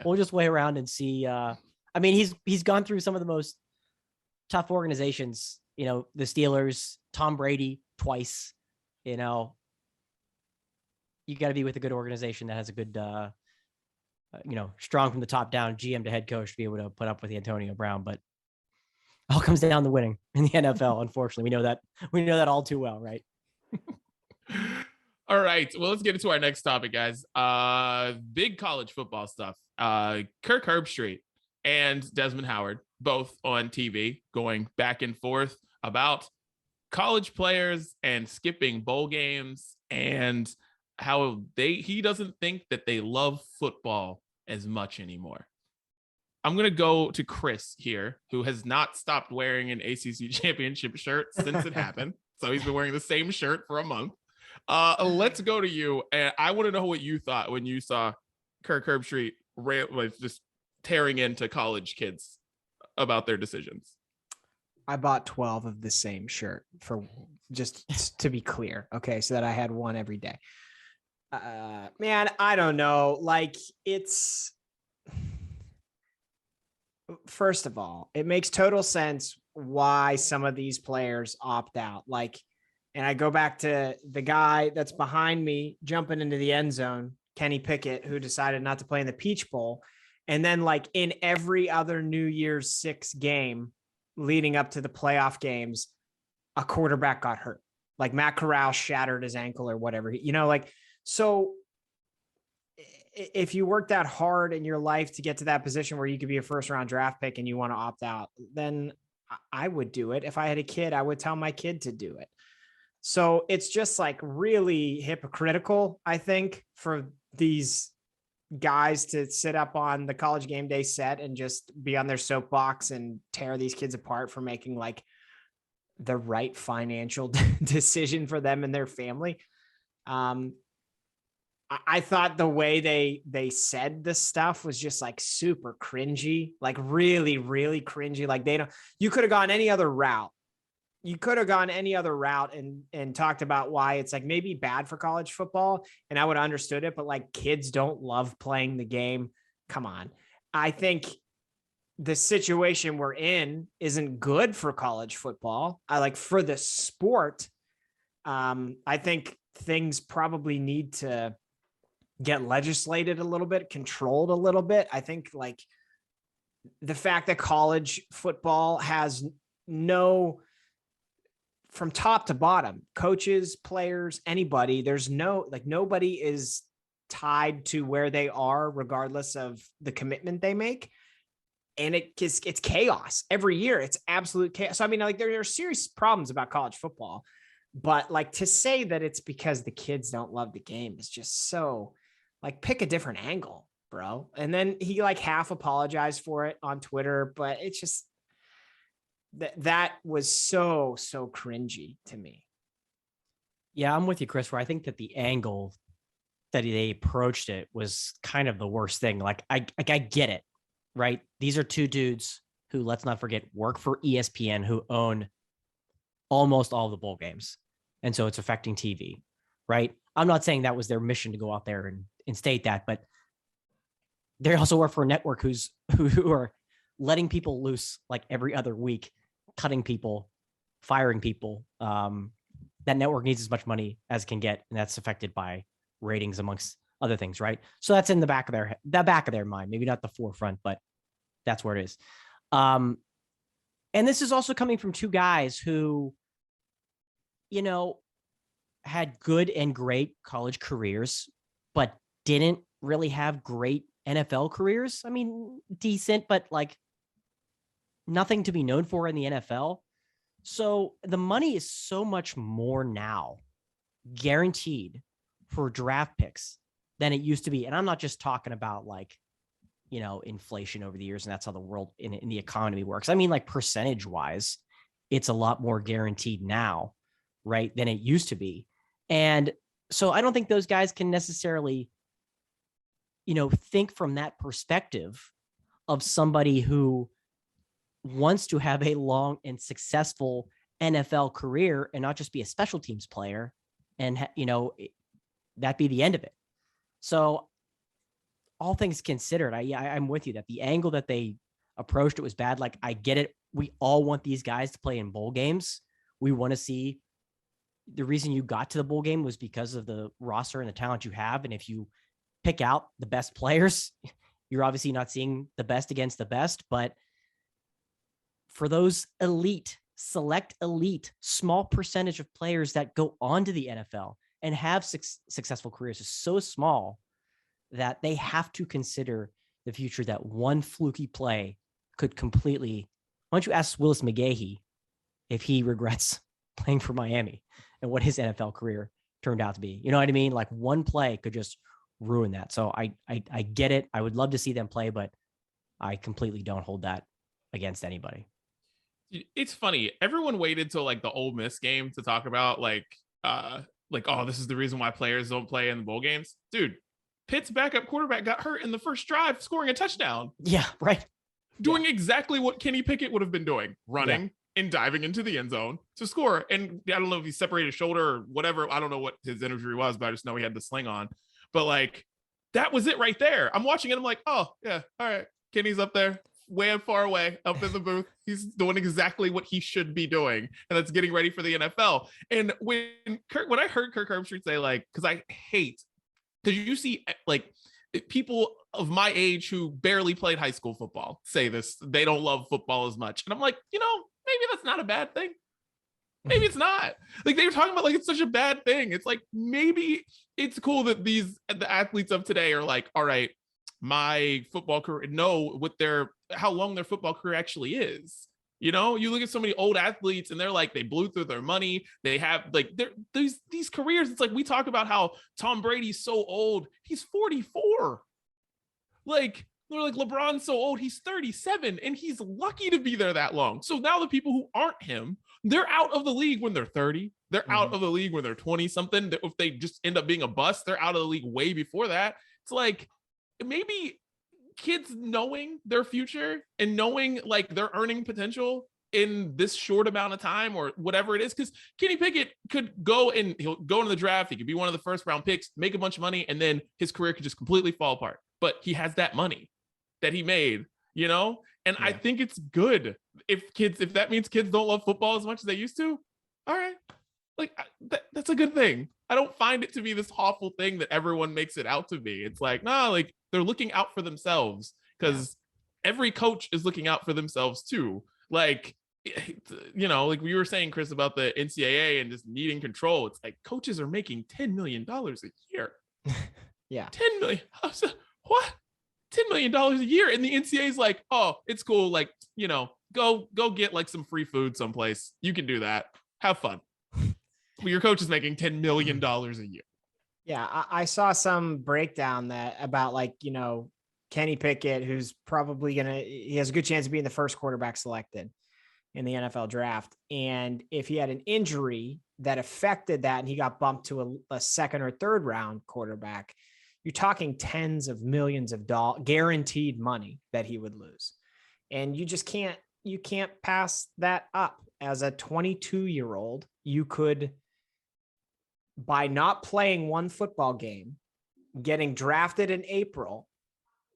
Speaker 3: we'll just wait around and see. I mean, he's gone through some of the most tough organizations, the Steelers, Tom Brady twice, you got to be with a good organization that has a good, strong from the top down GM to head coach to be able to put up with Antonio Brown. But it all comes down to winning in the NFL. Unfortunately, we know that all too well, right?
Speaker 1: All right. Well, let's get into our next topic, guys. Big college football stuff. Kirk Herbstreit and Desmond Howard, both on TV, going back and forth about college players and skipping bowl games and how he doesn't think that they love football as much anymore. I'm going to go to Chris here, who has not stopped wearing an ACC championship shirt since it happened. So he's been wearing the same shirt for a month. Let's go to you. And I want to know what you thought when you saw Kirk Herbstreit was just tearing into college kids about their decisions.
Speaker 2: I bought 12 of the same shirt for just to be clear. Okay. So that I had one every day. Man, I don't know. Like first of all, it makes total sense why some of these players opt out. Like, and I go back to the guy that's behind me jumping into the end zone, Kenny Pickett, who decided not to play in the Peach Bowl. And then like in every other New Year's 6 game leading up to the playoff games, a quarterback got hurt. Like Matt Corral shattered his ankle or whatever, so if you work that hard in your life to get to that position where you could be a first round draft pick and you want to opt out, then I would do it. If I had a kid, I would tell my kid to do it. So it's just like really hypocritical, I think, for these guys to sit up on the College Game Day set and just be on their soapbox and tear these kids apart for making like the right financial decision for them and their family. I thought the way they said this stuff was just like super cringy, like really, really cringy. Like you could have gone any other route. You could have gone any other route and talked about why it's like maybe bad for college football. And I would have understood it, but like kids don't love playing the game. Come on. I think the situation we're in isn't good for college football. I like for the sport. I think things probably need to get legislated a little bit, controlled a little bit. I think like the fact that college football has from top to bottom, coaches, players, anybody, nobody is tied to where they are regardless of the commitment they make. And it's chaos every year. It's absolute chaos. So, I mean, like there are serious problems about college football, but like to say that it's because the kids don't love the game is just so like, pick a different angle, bro. And then he like half apologized for it on Twitter, but it's just that was so cringy to me.
Speaker 3: Yeah, I'm with you, Chris, where I think that the angle that they approached it was kind of the worst thing. Like I get it, right? These are two dudes who, let's not forget, work for ESPN, who own almost all the bowl games. And so it's affecting TV, right? I'm not saying that was their mission to go out there and state that, but they also work for a network who are letting people loose like every other week, cutting people, firing people. That network needs as much money as it can get, and that's affected by ratings amongst other things, right? So that's in the back of their mind, maybe not the forefront, but that's where it is. And this is also coming from two guys who, had good and great college careers, but didn't really have great NFL careers. I mean, decent, but like nothing to be known for in the NFL. So the money is so much more now guaranteed for draft picks than it used to be. And I'm not just talking about like, inflation over the years, and that's how the world in the economy works. I mean, like percentage wise, it's a lot more guaranteed now, right, than it used to be. And so I don't think those guys can necessarily, think from that perspective of somebody who wants to have a long and successful NFL career and not just be a special teams player and, that be the end of it. So all things considered, I'm with you that the angle that they approached it was bad. Like, I get it. We all want these guys to play in bowl games. We want to see. The reason you got to the bowl game was because of the roster and the talent you have. And if you pick out the best players, you're obviously not seeing the best against the best. But for those select elite, small percentage of players that go on to the NFL and have successful careers is so small that they have to consider the future that one fluky play could completely. Why don't you ask Willis McGahee if he regrets playing for Miami and what his NFL career turned out to be? You know what I mean? Like one play could just ruin that. So I get it. I would love to see them play, but I completely don't hold that against anybody.
Speaker 1: It's funny. Everyone waited till like the Ole Miss game to talk about like, oh, this is the reason why players don't play in the bowl games. Dude, Pitt's backup quarterback got hurt in the first drive, scoring a touchdown.
Speaker 3: Yeah, right.
Speaker 1: Doing exactly what Kenny Pickett would have been doing, running and diving into the end zone to score. And I don't know if he separated his shoulder or whatever. I don't know what his injury was, but I just know he had the sling on. But like, that was it right there. I'm watching it. I'm like, oh yeah, all right. Kenny's up there, way far away, up in the booth. He's doing exactly what he should be doing, and that's getting ready for the NFL. And when I heard Kirk Herbstreit say, like, because you see like people of my age who barely played high school football say this, they don't love football as much, and I'm like, maybe that's not a bad thing. Maybe it's not. Like they were talking about like it's such a bad thing. It's like maybe it's cool that the athletes of today are like, all right, my football career, know what how long their football career actually is. You look at so many old athletes and they're like, they blew through their money. They have like these careers. It's like, we talk about how Tom Brady's so old. He's 44. Like, they're like, LeBron's so old. He's 37 and he's lucky to be there that long. So now the people who aren't him, they're out of the league when they're 30. They're out of the league when they're 20 something. If they just end up being a bust, they're out of the league way before that. It's like, maybe kids knowing their future and knowing like their earning potential in this short amount of time or whatever it is, because Kenny Pickett could go and he'll go into the draft. He could be one of the first round picks, make a bunch of money, and then his career could just completely fall apart. But he has that money that he made, and I think it's good if that means kids don't love football as much as they used to. All right. Like that's a good thing. I don't find it to be this awful thing that everyone makes it out to be. It's like, nah, like they're looking out for themselves, because every coach is looking out for themselves too. Like, like we were saying, Chris, about the NCAA and just needing control. It's like coaches are making $10 million a year.
Speaker 3: Yeah.
Speaker 1: 10 million. What? $10 million a year. And the NCAA is like, oh, it's cool. Like, go get like some free food someplace. You can do that. Have fun. Your coach is making $10 million a year.
Speaker 2: Yeah, I saw some breakdown about like, Kenny Pickett, who's probably he has a good chance of being the first quarterback selected in the NFL draft. And if he had an injury that affected that and he got bumped to a second or third round quarterback, you're talking tens of millions of dollars guaranteed money that he would lose. And you just can't pass that up. As a 22-year-old, you could, by not playing one football game, getting drafted in April,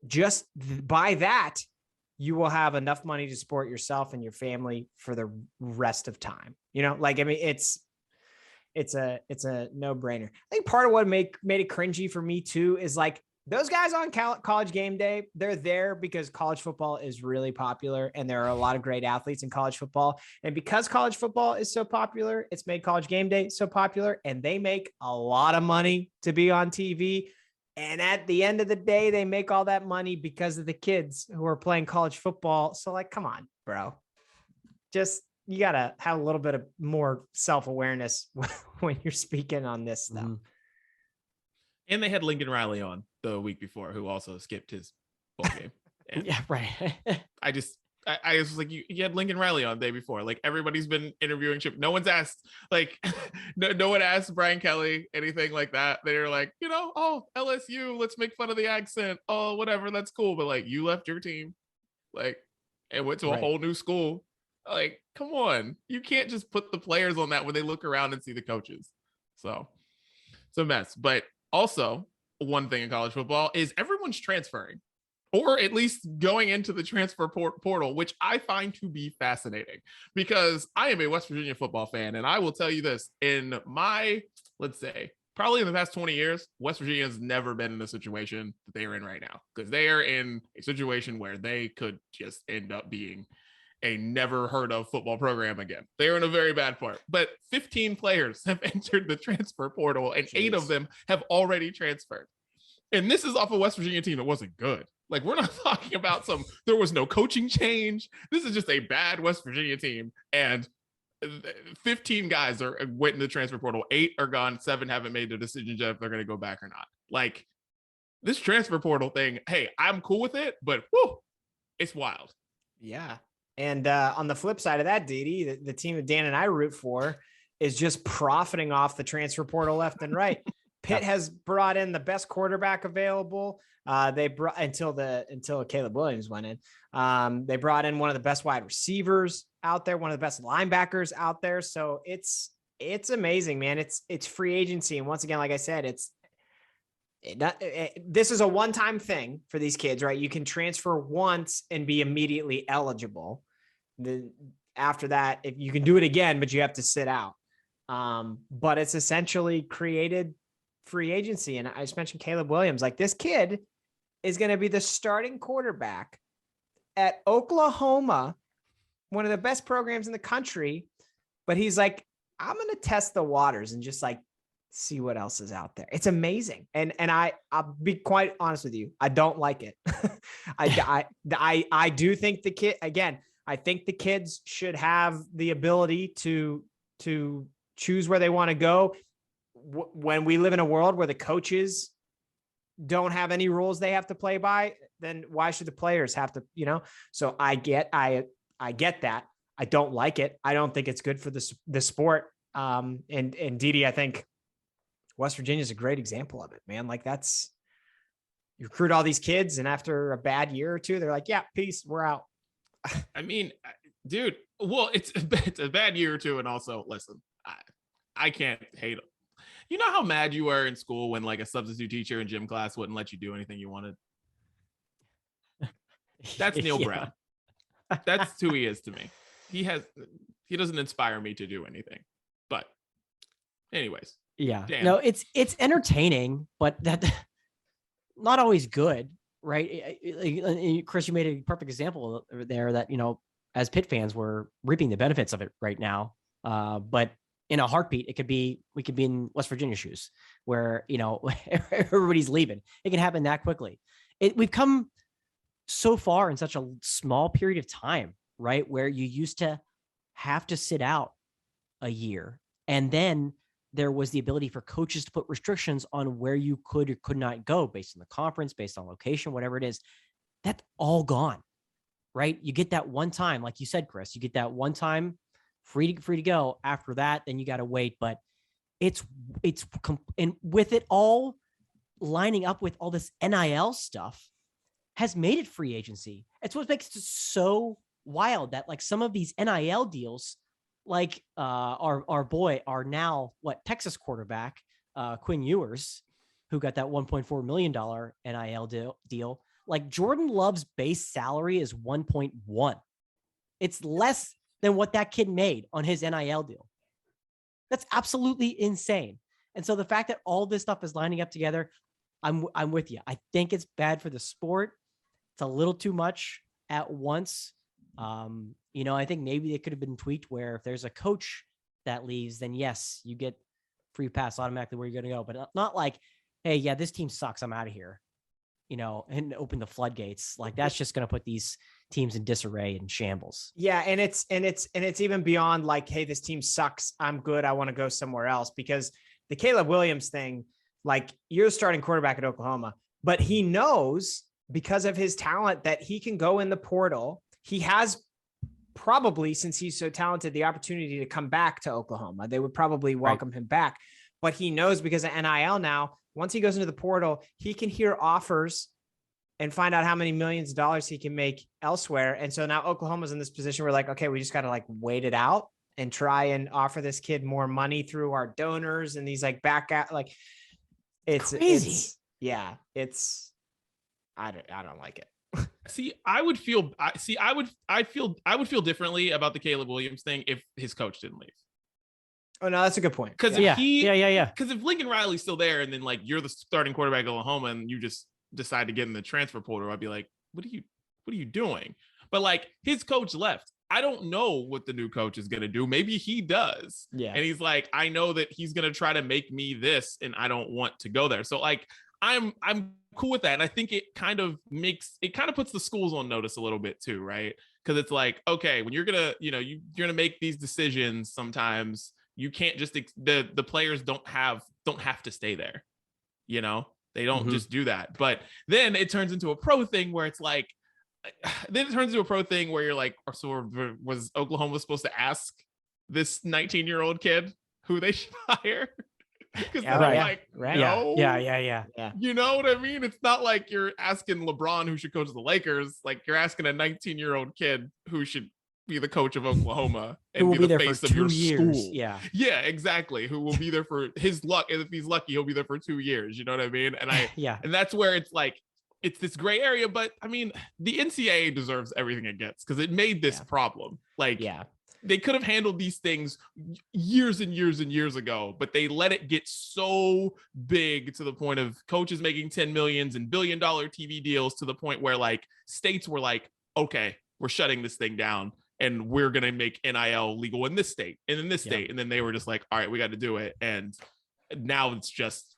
Speaker 2: just by that, you will have enough money to support yourself and your family for the rest of time. It's a no-brainer. I think part of what made it cringy for me too is like those guys on College Game Day, they're there because college football is really popular and there are a lot of great athletes in college football. And because college football is so popular, it's made College Game Day so popular, and they make a lot of money to be on TV. And at the end of the day, they make all that money because of the kids who are playing college football. So like, come on, bro. You got to have a little bit of more self-awareness when you're speaking on this stuff. Mm-hmm.
Speaker 1: And they had Lincoln Riley on the week before, who also skipped his bowl game. And
Speaker 3: yeah, right.
Speaker 1: I was like, you had Lincoln Riley on the day before. Like everybody's been interviewing Chip. No one's asked, like, no one asked Brian Kelly anything like that. They're like, oh, LSU, let's make fun of the accent. Oh, whatever, that's cool. But like, you left your team, like, and went to a whole new school. Like, come on. You can't just put the players on that when they look around and see the coaches. So it's a mess. But also, one thing in college football is everyone's transferring, or at least going into the transfer portal, which I find to be fascinating because I am a West Virginia football fan. And I will tell you this, in my, let's say, probably in the past 20 years, West Virginia has never been in the situation that they are in right now, because they are in a situation where they could just end up being a never heard of football program again. They're in a very bad part. But 15 players have entered the transfer portal, and 8 of them have already transferred. And this is off a West Virginia team that wasn't good. Like, we're not talking about there was no coaching change. This is just a bad West Virginia team. And 15 guys went in the transfer portal. 8 are gone. 7 haven't made their decision yet if they're going to go back or not. Like, this transfer portal thing, hey, I'm cool with it, but whew, it's wild.
Speaker 2: Yeah. And on the flip side of that, Didi, the team that Dan and I root for is just profiting off the transfer portal left and right. Pitt has brought in the best quarterback available. They brought until Caleb Williams went in. They brought in one of the best wide receivers out there, one of the best linebackers out there. So it's amazing, man. It's free agency, and once again, like I said, this is a one-time thing for these kids, right? You can transfer once and be immediately eligible. After that, if you can do it again, but you have to sit out. But it's essentially created free agency. And I just mentioned Caleb Williams. Like, this kid is going to be the starting quarterback at Oklahoma, one of the best programs in the country. But he's like, I'm going to test the waters and just like see what else is out there. It's amazing. And I'll be quite honest with you. I don't like it. I do think the kid, again, I think the kids should have the ability to choose where they want to go. When we live in a world where the coaches don't have any rules they have to play by, then why should the players have to, So I get that. I don't like it. I don't think it's good for the sport. And Didi, I think West Virginia is a great example of it, man. Like, you recruit all these kids, and after a bad year or two, they're like, yeah, peace, we're out.
Speaker 1: I mean, dude, well, it's a bad year or two. And also, listen, I can't hate them. You know how mad you were in school when like a substitute teacher in gym class wouldn't let you do anything you wanted? That's Neil Brown. That's who he is to me. He doesn't inspire me to do anything. But anyways.
Speaker 3: Yeah.
Speaker 1: Dan.
Speaker 3: No, it's entertaining, but that not always good, right? Chris, you made a perfect example there that, as Pitt fans, we're reaping the benefits of it right now. But in a heartbeat, we could be in West Virginia shoes where, everybody's leaving. It can happen that quickly. We've come so far in such a small period of time, right? Where you used to have to sit out a year, and then there was the ability for coaches to put restrictions on where you could or could not go based on the conference, based on location, whatever it is. That's all gone, right? You get that one time, like you said, Chris, you get that one time free to go. After that, then you got to wait. But and with it all lining up with all this NIL stuff has made it free agency. It's what makes it so wild that like some of these NIL deals, like our now Texas quarterback, Quinn Ewers, who got that $1.4 million NIL deal. Like, Jordan Love's base salary is 1.1. It's less than what that kid made on his NIL deal. That's absolutely insane. And so the fact that all this stuff is lining up together, I'm with you. I think it's bad for the sport. It's a little too much at once. I think maybe it could have been tweaked where if there's a coach that leaves, then yes, you get free pass automatically where you're going to go, but not like, hey, yeah, this team sucks, I'm out of here, and open the floodgates. Like, that's just going to put these teams in disarray and shambles.
Speaker 2: Yeah. And it's even beyond like, hey, this team sucks, I'm good, I want to go somewhere else. Because the Caleb Williams thing, like, you're starting quarterback at Oklahoma, but he knows because of his talent that he can go in the portal. He has probably, since he's so talented, the opportunity to come back to Oklahoma. They would probably welcome him back, but he knows because of NIL now, once he goes into the portal, he can hear offers and find out how many millions of dollars he can make elsewhere. And so now Oklahoma's in this position where like, okay, we just got to like wait it out and try and offer this kid more money through our donors and these like back out, like it's crazy. I don't like it.
Speaker 1: I'd feel differently about the Caleb Williams thing if his coach didn't leave.
Speaker 2: Oh no, that's a good point.
Speaker 1: Because
Speaker 3: Because
Speaker 1: if Lincoln Riley's still there and then like you're the starting quarterback at Oklahoma and you just decide to get in the transfer portal, I'd be like, what are you doing? But like, his coach left. I don't know what the new coach is going to do. Maybe he does.
Speaker 2: Yeah.
Speaker 1: And he's like, I know that he's going to try to make me this, and I don't want to go there. So like, I'm cool with that. And I think it kind of puts the schools on notice a little bit too, right? Because it's like, okay, when you're gonna, you're gonna make these decisions, sometimes you can't just the players don't have to stay there. They don't just do that. But then it turns into a pro thing where it's like, you're like, so was Oklahoma supposed to ask this 19-year-old kid who they should hire? Because
Speaker 3: Yeah.
Speaker 1: You know what I mean? It's not like you're asking LeBron who should coach the Lakers. Like, you're asking a 19-year-old kid who should be the coach of Oklahoma and
Speaker 3: who will be
Speaker 1: the
Speaker 3: there
Speaker 1: face
Speaker 3: for
Speaker 1: of
Speaker 3: 2
Speaker 1: your
Speaker 3: years.
Speaker 1: school.
Speaker 3: Yeah,
Speaker 1: exactly. Who will be there for his luck, and if he's lucky, he'll be there for 2 years. You know what I mean? And and that's where it's like, it's this gray area. But I mean, the NCAA deserves everything it gets because it made this problem. Like, they could have handled these things years and years and years ago, but they let it get so big to the point of coaches making 10 millions and $1 billion TV deals, to the point where like states were like, okay, we're shutting this thing down and we're going to make NIL legal in this state and in this state. And then they were just like, all right, we got to do it. And now it's just,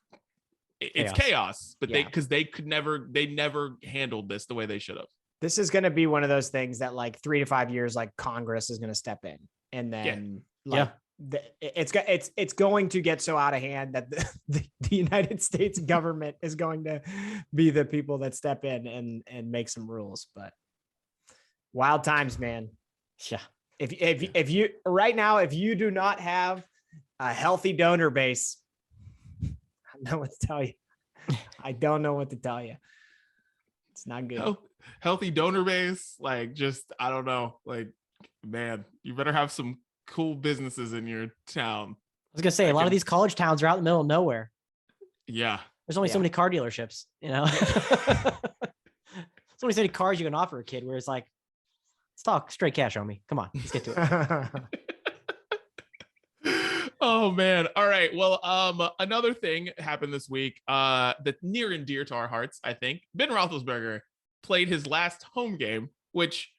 Speaker 1: it's chaos. But they never handled this the way they should have.
Speaker 2: This is going to be one of those things that like 3 to 5 years, like Congress is going to step in, and then it's going to get so out of hand that the United States government is going to be the people that step in and make some rules. But wild times, man.
Speaker 3: Yeah.
Speaker 2: If you right now, if you do not have a healthy donor base, I don't know what to tell you. I don't know what to tell you. It's not good.
Speaker 1: Healthy donor base, like, just, I don't know, like, man, you better have some cool businesses in your town.
Speaker 3: I was gonna say, a lot of these college towns are out in the middle of nowhere.
Speaker 1: Yeah,
Speaker 3: there's only so many car dealerships, there's only so many cars you can offer a kid, where it's like, let's talk straight cash, homie. Come on, let's get to
Speaker 1: it. Oh man. All right. Well, another thing happened this week that's near and dear to our hearts, I think. Ben Roethlisberger played his last home game, which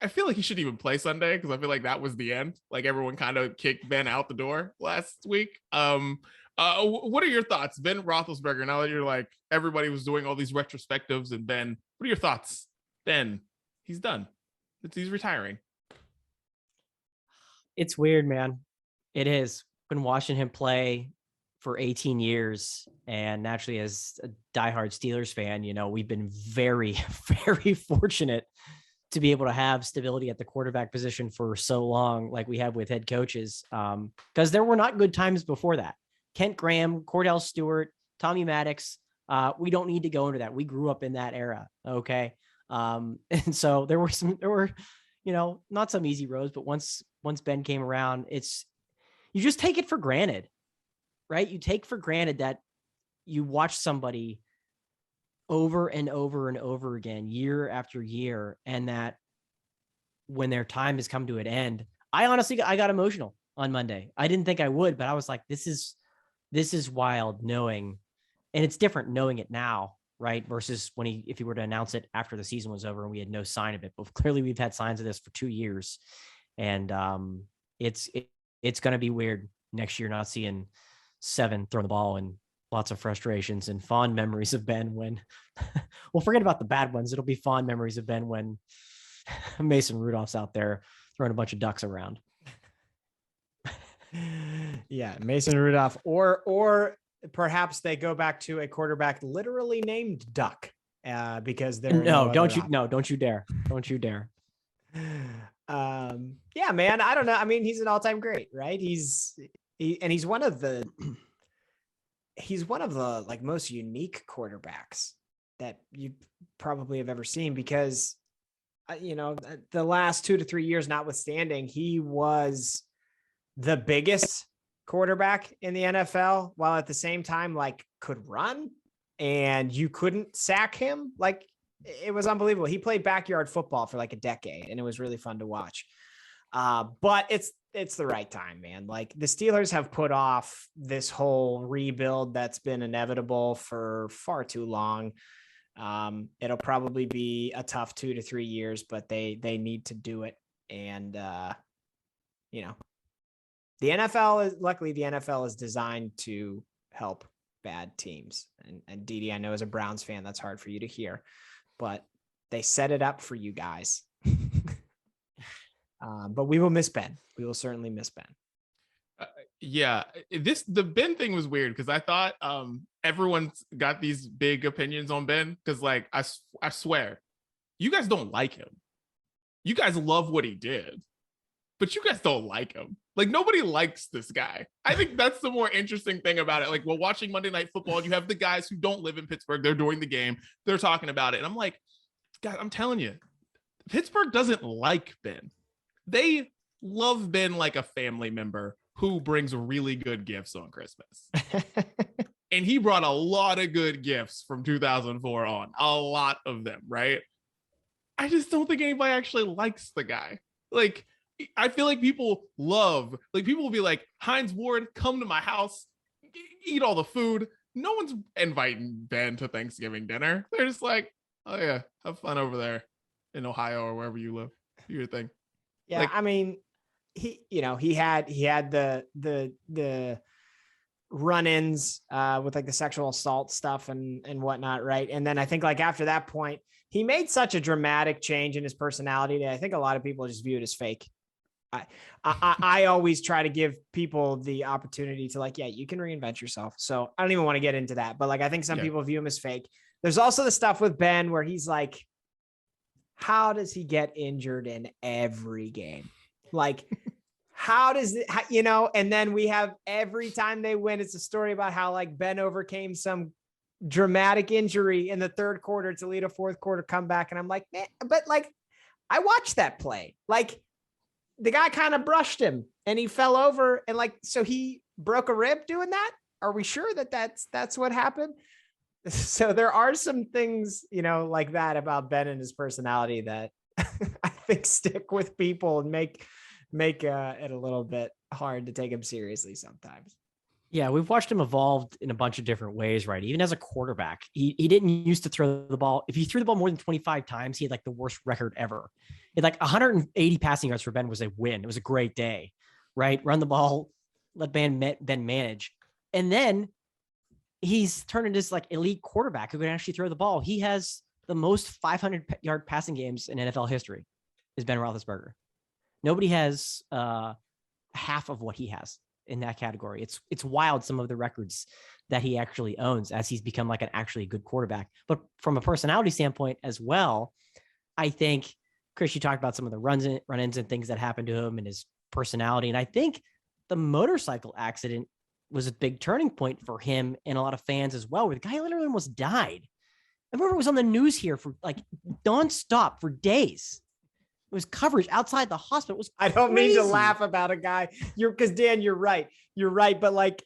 Speaker 1: I feel like he shouldn't even play Sunday, because I feel like that was the end. Like, everyone kind of kicked Ben out the door last week. What are your thoughts, Ben Roethlisberger? Now that you're like, everybody was doing all these retrospectives, and Ben, what are your thoughts? Ben, he's done. He's retiring.
Speaker 3: It's weird, man. It is. Been watching him play for 18 years, and naturally, as a diehard Steelers fan, we've been very, very fortunate to be able to have stability at the quarterback position for so long, like we have with head coaches, because there were not good times before that. Kent Graham, Cordell Stewart, Tommy Maddox. We don't need to go into that. We grew up in that era. Okay. And so there were, not some easy roads, but once Ben came around, you just take it for granted, right? You take for granted that you watch somebody over and over and over again, year after year, and that when their time has come to an end, I got emotional on Monday. I didn't think I would, but I was like, this is wild, knowing, and it's different knowing it now, right? Versus if he were to announce it after the season was over and we had no sign of it. But clearly we've had signs of this for 2 years, and it's going to be weird next year not seeing Seven throw the ball, and lots of frustrations and fond memories of Ben when, well, forget about the bad ones. It'll be fond memories of Ben when Mason Rudolph's out there throwing a bunch of ducks around.
Speaker 2: Yeah, Mason Rudolph, or perhaps they go back to a quarterback literally named Duck, because they're
Speaker 3: don't you dare.
Speaker 2: Yeah, man, I don't know. I mean, he's an all-time great, right? He's one of the like most unique quarterbacks that you probably have ever seen, because the last 2 to 3 years notwithstanding, he was the biggest quarterback in the NFL, while at the same time, like, could run, and you couldn't sack him. Like, it was unbelievable. He played backyard football for like a decade, and it was really fun to watch. But it's the right time, man. Like, the Steelers have put off this whole rebuild that's been inevitable for far too long. It'll probably be a tough 2 to 3 years, but they need to do it. And, you know, the NFL is designed to help bad teams. And Didi, I know as a Browns fan, that's hard for you to hear, but they set it up for you guys. But we will miss Ben. We will certainly miss Ben.
Speaker 1: Yeah, the Ben thing was weird because I thought everyone's got these big opinions on Ben because, like, I swear, you guys don't like him. You guys love what he did, but you guys don't like him. Like, nobody likes this guy. I think that's the more interesting thing about it. Like, we're watching Monday Night Football, and you have the guys who don't live in Pittsburgh. They're doing the game. They're talking about it. And I'm like, God, I'm telling you, Pittsburgh doesn't like Ben. They love Ben like a family member who brings really good gifts on Christmas. And he brought a lot of good gifts from 2004 on, a lot of them, right? I just don't think anybody actually likes the guy. Like, I feel like people will be like, Hines Ward, come to my house, eat all the food. No one's inviting Ben to Thanksgiving dinner. They're just like, oh yeah, have fun over there in Ohio or wherever you live. Do your thing.
Speaker 2: Yeah, like, I mean, he had the run-ins with like the sexual assault stuff and whatnot, right? And then I think like after that point, he made such a dramatic change in his personality that I think a lot of people just view it as fake. I always try to give people the opportunity to, like, yeah, you can reinvent yourself. So I don't even want to get into that, but like, I think some people view him as fake. There's also the stuff with Ben where he's like, how does he get injured in every game? Like, how does it, and then we have every time they win, it's a story about how like Ben overcame some dramatic injury in the third quarter to lead a fourth quarter comeback. And I'm like, man, but like, I watched that play. Like, the guy kind of brushed him and he fell over, and like, so he broke a rib doing that. Are we sure that that's what happened? So there are some things, like that about Ben and his personality that I think stick with people and make it a little bit hard to take him seriously sometimes.
Speaker 3: Yeah, we've watched him evolve in a bunch of different ways, right? Even as a quarterback, he didn't used to throw the ball. If he threw the ball more than 25 times, he had like the worst record ever. He had like 180 passing yards for Ben was a win. It was a great day, right? Run the ball, let Ben manage. And then he's turned into this like elite quarterback who can actually throw the ball. He has the most 500-yard passing games in NFL history is Ben Roethlisberger. Nobody has half of what he has in that category. It's wild, some of the records that he actually owns as he's become like an actually good quarterback. But from a personality standpoint as well, I think, Chris, you talked about some of the run-ins and things that happened to him and his personality. And I think the motorcycle accident was a big turning point for him and a lot of fans as well, where the guy literally almost died. I remember it was on the news here for like nonstop for days. It was coverage outside the hospital. It was crazy.
Speaker 2: I don't mean to laugh about a guy. Because Dan, you're right. But like,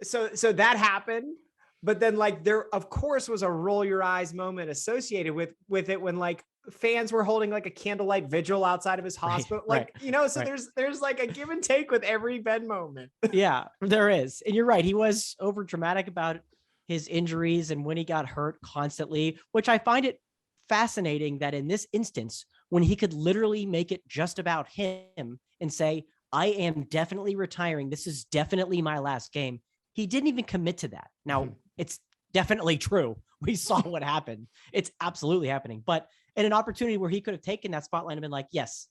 Speaker 2: so that happened. But then like there, of course, was a roll your eyes moment associated with it when like fans were holding like a candlelight vigil outside of his hospital. There's like a give and take with every Ben moment.
Speaker 3: Yeah, there is. And you're right. He was over dramatic about his injuries and when he got hurt constantly, which I find it fascinating that in this instance, when he could literally make it just about him and say, I am definitely retiring. This is definitely my last game. He didn't even commit to that. Now, it's definitely true. We saw what happened. It's absolutely happening. But in an opportunity where he could have taken that spotlight and been like, yes,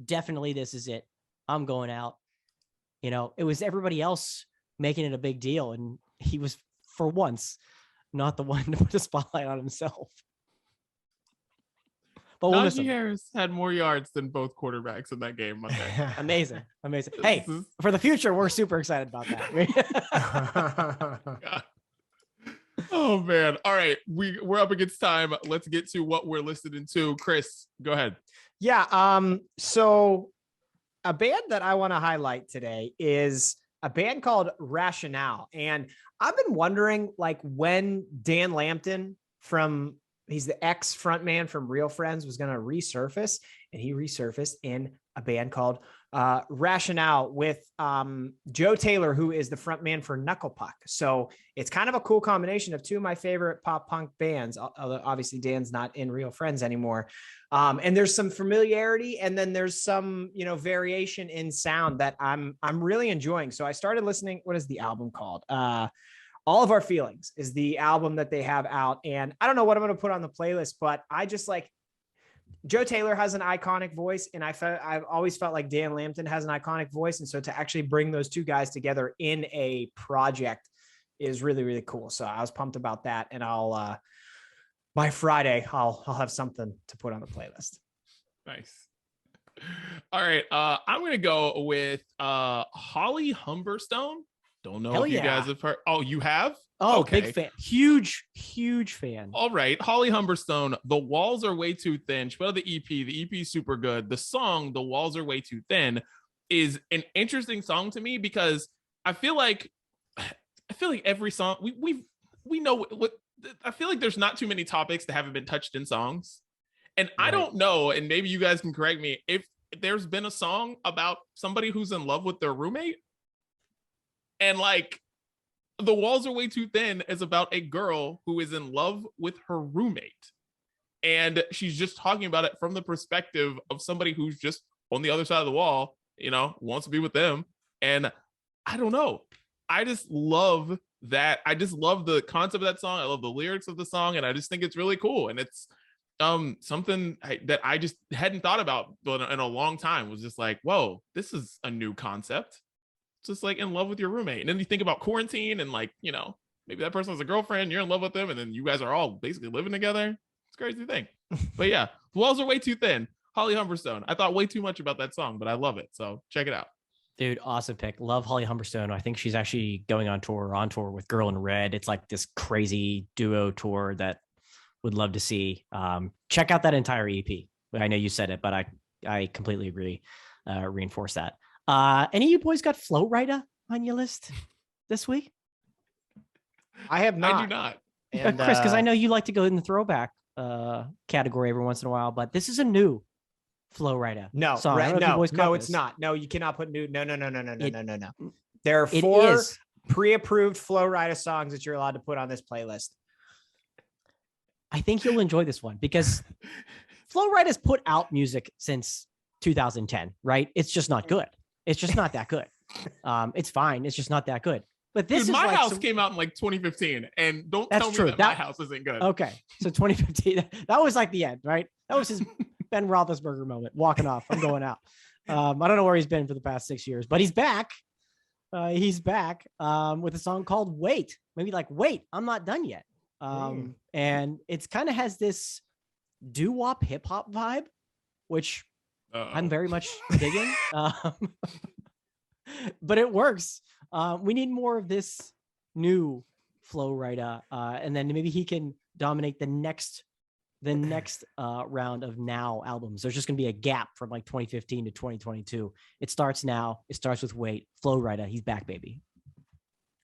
Speaker 3: definitely this is it. I'm going out. It was everybody else making it a big deal. And he was, for once, not the one to put the spotlight on himself. But
Speaker 1: Najee Harris had more yards than both quarterbacks in that game Monday.
Speaker 3: Amazing. Hey, for the future, we're super excited about
Speaker 1: that. Oh man. All right. We're up against time. Let's get to what we're listening to. Chris, go ahead.
Speaker 2: Yeah. So a band that I want to highlight today is a band called Rationale. And I've been wondering like when Dan Lampton he's the ex frontman from Real Friends was going to resurface, and he resurfaced in a band called Rationale with Joe Taylor, who is the front man for Knuckle Puck. So it's kind of a cool combination of two of my favorite pop punk bands. Although obviously Dan's not in Real Friends anymore. And there's some familiarity, and then there's some, variation in sound that I'm really enjoying. So I started listening. What is the album called? All of Our Feelings is the album that they have out. And I don't know what I'm going to put on the playlist, but I just like, Joe Taylor has an iconic voice, and I've always felt like Dan Lambton has an iconic voice. And so to actually bring those two guys together in a project is really, really cool. So I was pumped about that. And by Friday, I'll have something to put on the playlist.
Speaker 1: Nice. All right. I'm going to go with Holly Humberstone. Don't know if you guys have heard. Oh, you have?
Speaker 3: Oh, okay. Big fan. Huge fan.
Speaker 1: All right. Holly Humberstone, The Walls Are Way Too Thin. She put out the EP. The EP is super good. The song, The Walls Are Way Too Thin, is an interesting song to me because I feel like every song we know what I feel like there's not too many topics that haven't been touched in songs. And right. I don't know, and maybe you guys can correct me, if there's been a song about somebody who's in love with their roommate. And like, The Walls Are Way Too Thin is about a girl who is in love with her roommate. And she's just talking about it from the perspective of somebody who's just on the other side of the wall, wants to be with them. And I don't know. I just love that. I just love the concept of that song. I love the lyrics of the song. And I just think it's really cool. And it's something that I just hadn't thought about in a long time. Was just like, whoa, this is a new concept. Just like in love with your roommate. And then you think about quarantine and like, maybe that person has a girlfriend, you're in love with them, and then you guys are all basically living together. It's a crazy thing. But yeah, The Walls Are Way Too Thin. Holly Humberstone. I thought way too much about that song, but I love it. So check it out.
Speaker 3: Dude, awesome pick. Love Holly Humberstone. I think she's actually going on tour with Girl in Red. It's like this crazy duo tour that would love to see. Check out that entire EP. I know you said it, but I completely agree. Reinforce that. Any of you boys got Flow Rider on your list this week?
Speaker 2: I have not.
Speaker 1: I do not.
Speaker 3: And, Chris, because I know you like to go in the throwback category every once in a while, but this is a new Flow Rider.
Speaker 2: No,
Speaker 3: song.
Speaker 2: no, it's not. No, you cannot put new. No. There are 4 pre-approved Flow Rider songs that you're allowed to put on this playlist.
Speaker 3: I think you'll enjoy this one because Flow Rider's put out music since 2010, right? It's just not good. It's just not that good. It's fine. It's just not that good. But this is
Speaker 1: My
Speaker 3: like
Speaker 1: House came out in like 2015, and don't tell me that My House isn't good.
Speaker 3: Okay, so 2015, that was like the end, right? That was his Ben Roethlisberger moment, walking off. I'm going out. I don't know where he's been for the past 6 years, but he's back. He's back with a song called Wait. Maybe like, wait, I'm not done yet. And it's kind of has this doo-wop hip hop vibe, which I'm very much digging. But it works. We need more of this new Flow Rider, and then maybe he can dominate the next round of Now albums. There's just gonna be a gap from like 2015 to 2022. It starts now. It starts with Wait. Flow Rider, he's back, baby.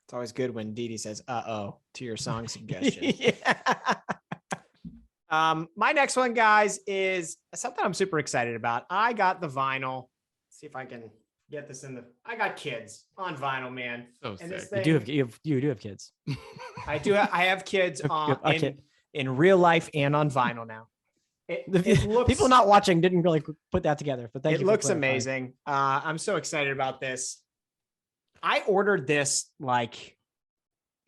Speaker 2: It's always good when Didi says "uh-oh" to your song suggestion. My next one, guys, is something I'm super excited about. I got the vinyl. Let's see if I can get this in the. I got Kids on vinyl, man.
Speaker 1: So
Speaker 2: and
Speaker 1: sick.
Speaker 3: Thing, you do have kids.
Speaker 2: I do. I have kids in real life and on vinyl now. It looks,
Speaker 3: people not watching didn't really put that together, but thank you.
Speaker 2: It looks amazing. I'm so excited about this. I ordered this like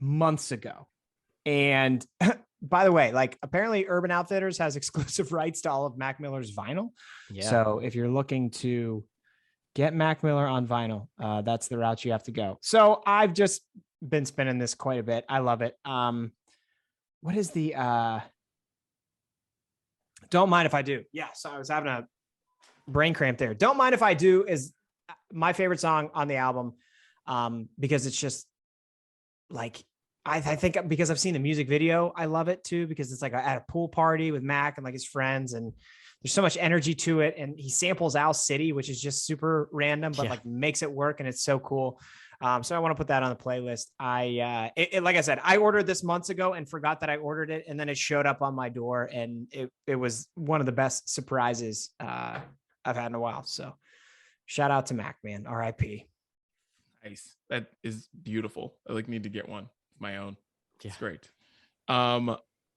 Speaker 2: months ago, and by the way, like apparently Urban Outfitters has exclusive rights to all of Mac Miller's vinyl. Yeah. So if you're looking to get Mac Miller on vinyl, that's the route you have to go. So I've just been spinning this quite a bit. I love it. What is the Don't Mind If I Do? Yeah. So I was having a brain cramp there. Don't Mind If I Do is my favorite song on the album. Because it's just like, I think because I've seen the music video, I love it too, because it's like at a pool party with Mac and like his friends, and there's so much energy to it. And he samples Owl City, which is just super random, but like makes it work. And it's so cool. So I want to put that on the playlist. Like I said, I ordered this months ago and forgot that I ordered it. And then it showed up on my door, and it was one of the best surprises I've had in a while. So Shout out to Mac, man. R.I.P.
Speaker 1: Nice. That is beautiful. I need to get one of my own.
Speaker 3: Yeah.
Speaker 1: It's great.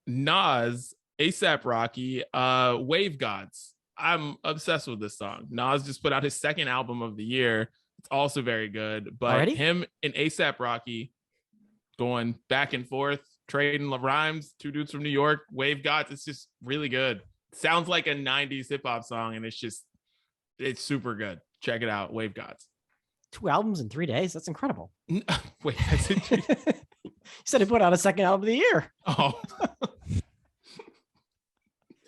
Speaker 1: Nas, ASAP Rocky, Wave Gods. I'm obsessed with this song. Nas just put out his second album of the year. It's also very good. But
Speaker 3: Already?
Speaker 1: him and ASAP Rocky going back and forth, trading rhymes, two dudes from New York, Wave Gods. It's just really good. Sounds like a 90s hip hop song, and it's super good. Check it out. Wave Gods.
Speaker 3: 2 albums in 3 days. That's incredible.
Speaker 1: Wait, that's it.
Speaker 3: You said he put out a second album of the year.
Speaker 1: Oh.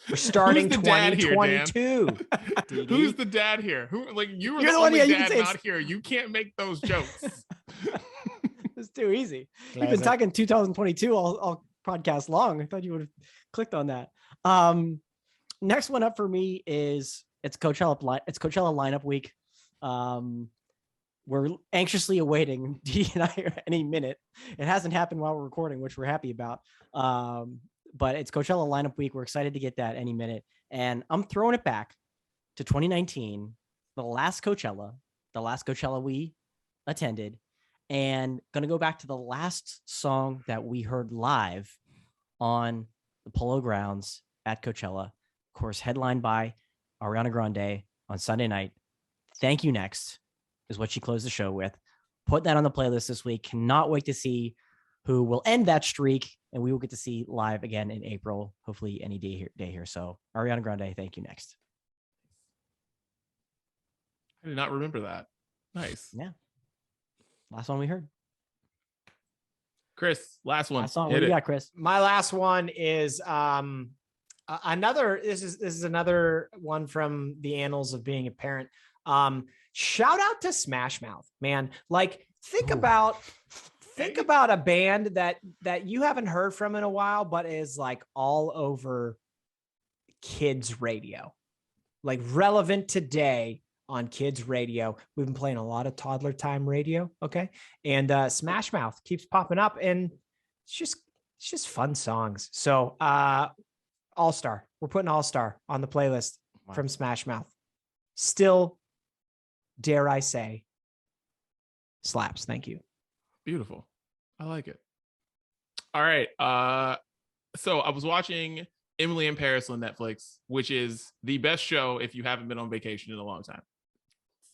Speaker 2: We're starting
Speaker 1: Who's the dad here,
Speaker 2: 2022.
Speaker 1: Who's the dad here? You were
Speaker 3: You're
Speaker 1: the
Speaker 3: the one,
Speaker 1: only
Speaker 3: yeah, you can
Speaker 1: dad
Speaker 3: say
Speaker 1: not here. You can't make those jokes.
Speaker 3: It's too easy. You've been
Speaker 2: Classic.
Speaker 3: talking 2022 all podcast long. I thought you would have clicked on that. Next one up for me is it's Coachella lineup week. We're anxiously awaiting D and I any minute. It hasn't happened while we're recording, which we're happy about. But it's Coachella lineup week. We're excited to get that any minute. And I'm throwing it back to 2019, the last Coachella we attended, and going to go back to the last song that we heard live on the Polo Grounds at Coachella. Of course, headlined by Ariana Grande on Sunday night. Thank You Next is what she closed the show with. Put that on the playlist this week. Cannot wait to see who will end that streak, and we will get to see live again in April, hopefully any day here. So Ariana Grande, Thank You Next.
Speaker 1: I did not remember that. Nice.
Speaker 3: Yeah. Last one we heard.
Speaker 1: Chris, last one.
Speaker 3: Last song.
Speaker 1: Hit
Speaker 3: What do
Speaker 1: it.
Speaker 3: you got, Chris?
Speaker 2: My last one is another. This is another one from the annals of being a parent. Shout out to Smash Mouth, man. Like think about a band that you haven't heard from in a while, but is like all over kids radio, like relevant today on kids radio. We've been playing a lot of toddler time radio. Okay. And Smash Mouth keeps popping up, and it's just fun songs. So All Star, we're putting All Star on the playlist from Smash Mouth. Still, dare I say, slaps. Thank you.
Speaker 1: Beautiful. I like it. All right. So I was watching Emily in Paris on Netflix, which is the best show if you haven't been on vacation in a long time.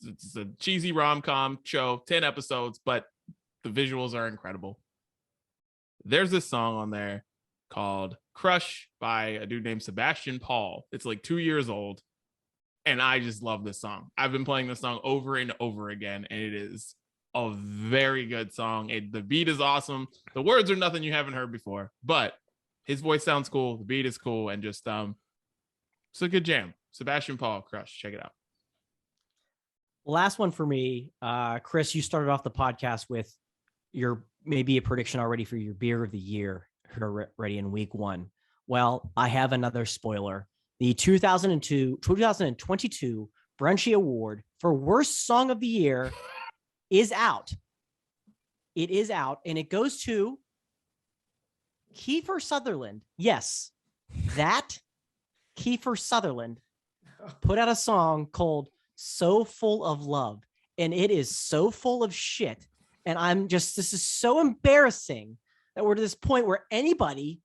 Speaker 1: It's a cheesy rom-com show, 10 episodes, but the visuals are incredible. There's this song on there called Crush by a dude named Sebastian Paul. It's like 2 years old, and I just love this song. I've been playing this song over and over again, and it is a very good song. The beat is awesome. The words are nothing you haven't heard before, but his voice sounds cool. The beat is cool, and just it's a good jam. Sebastian Paul, Crush. Check it out.
Speaker 3: Last one for me. Chris, you started off the podcast with your maybe a prediction already for your beer of the year already in week 1. Well, I have another spoiler. The 2022 Brunchy Award for Worst Song of the Year is out. It is out, and it goes to Kiefer Sutherland. Yes, that Kiefer Sutherland put out a song called So Full of Love, and it is so full of shit. And this is so embarrassing that we're to this point where anybody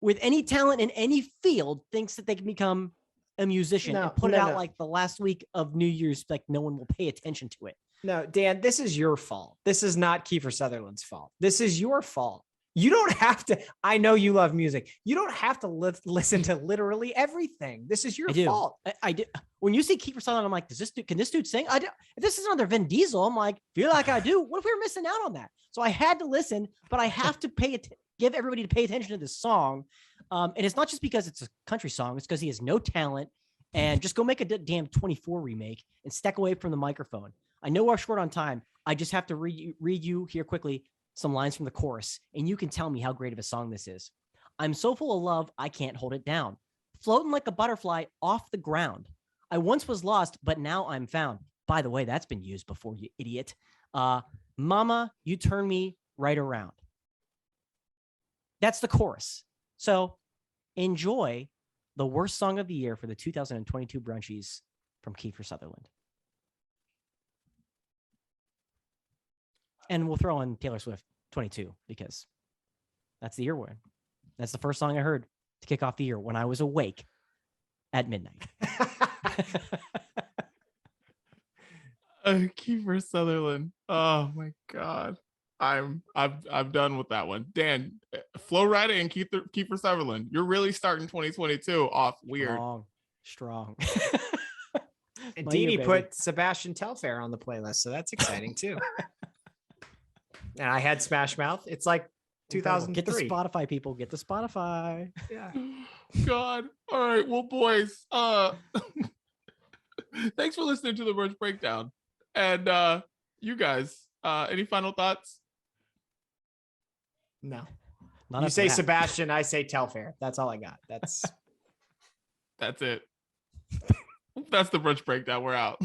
Speaker 3: with any talent in any field thinks that they can become a musician and put it out like the last week of New Year's, like no one will pay attention to it.
Speaker 2: No, Dan, this is your fault. This is not Kiefer Sutherland's fault. This is your fault. You don't have to. I know you love music. You don't have to listen to literally everything. This is your fault.
Speaker 3: I do. When you see Kiefer Sutherland, I'm like, can this dude sing? If this is another Vin Diesel, I'm like, feel like I do. What if we were missing out on that? So I had to listen, but I have to give everybody to pay attention to this song. And it's not just because it's a country song. It's because he has no talent. And just go make a damn 24 remake and step away from the microphone. I know we're short on time. I just have to read you here quickly some lines from the chorus, and you can tell me how great of a song this is. I'm so full of love, I can't hold it down. Floating like a butterfly off the ground. I once was lost, but now I'm found. By the way, that's been used before, you idiot. Mama, you turn me right around. That's the chorus. So enjoy the worst song of the year for the 2022 Brunchies from Kiefer Sutherland. And we'll throw in Taylor Swift 22 because that's the year we're in. That's the first song I heard to kick off the year when I was awake at midnight.
Speaker 1: Kiefer Sutherland. Oh my God. I'm done with that one. Dan, Flo Rida and Kiefer Sutherland. You're really starting 2022 off weird.
Speaker 3: Strong.
Speaker 2: And Dee put Sebastian Telfair on the playlist, so that's exciting too. And I had Smash Mouth. It's like 2003.
Speaker 3: Get the Spotify, people. Get the Spotify.
Speaker 2: Yeah.
Speaker 1: God. All right. Well, boys. Thanks for listening to the Brunch Breakdown. And you guys, any final thoughts?
Speaker 2: No. You say that. Sebastian, I say Telfair. That's all I got. That's
Speaker 1: it. That's the Brunch Breakdown. We're out.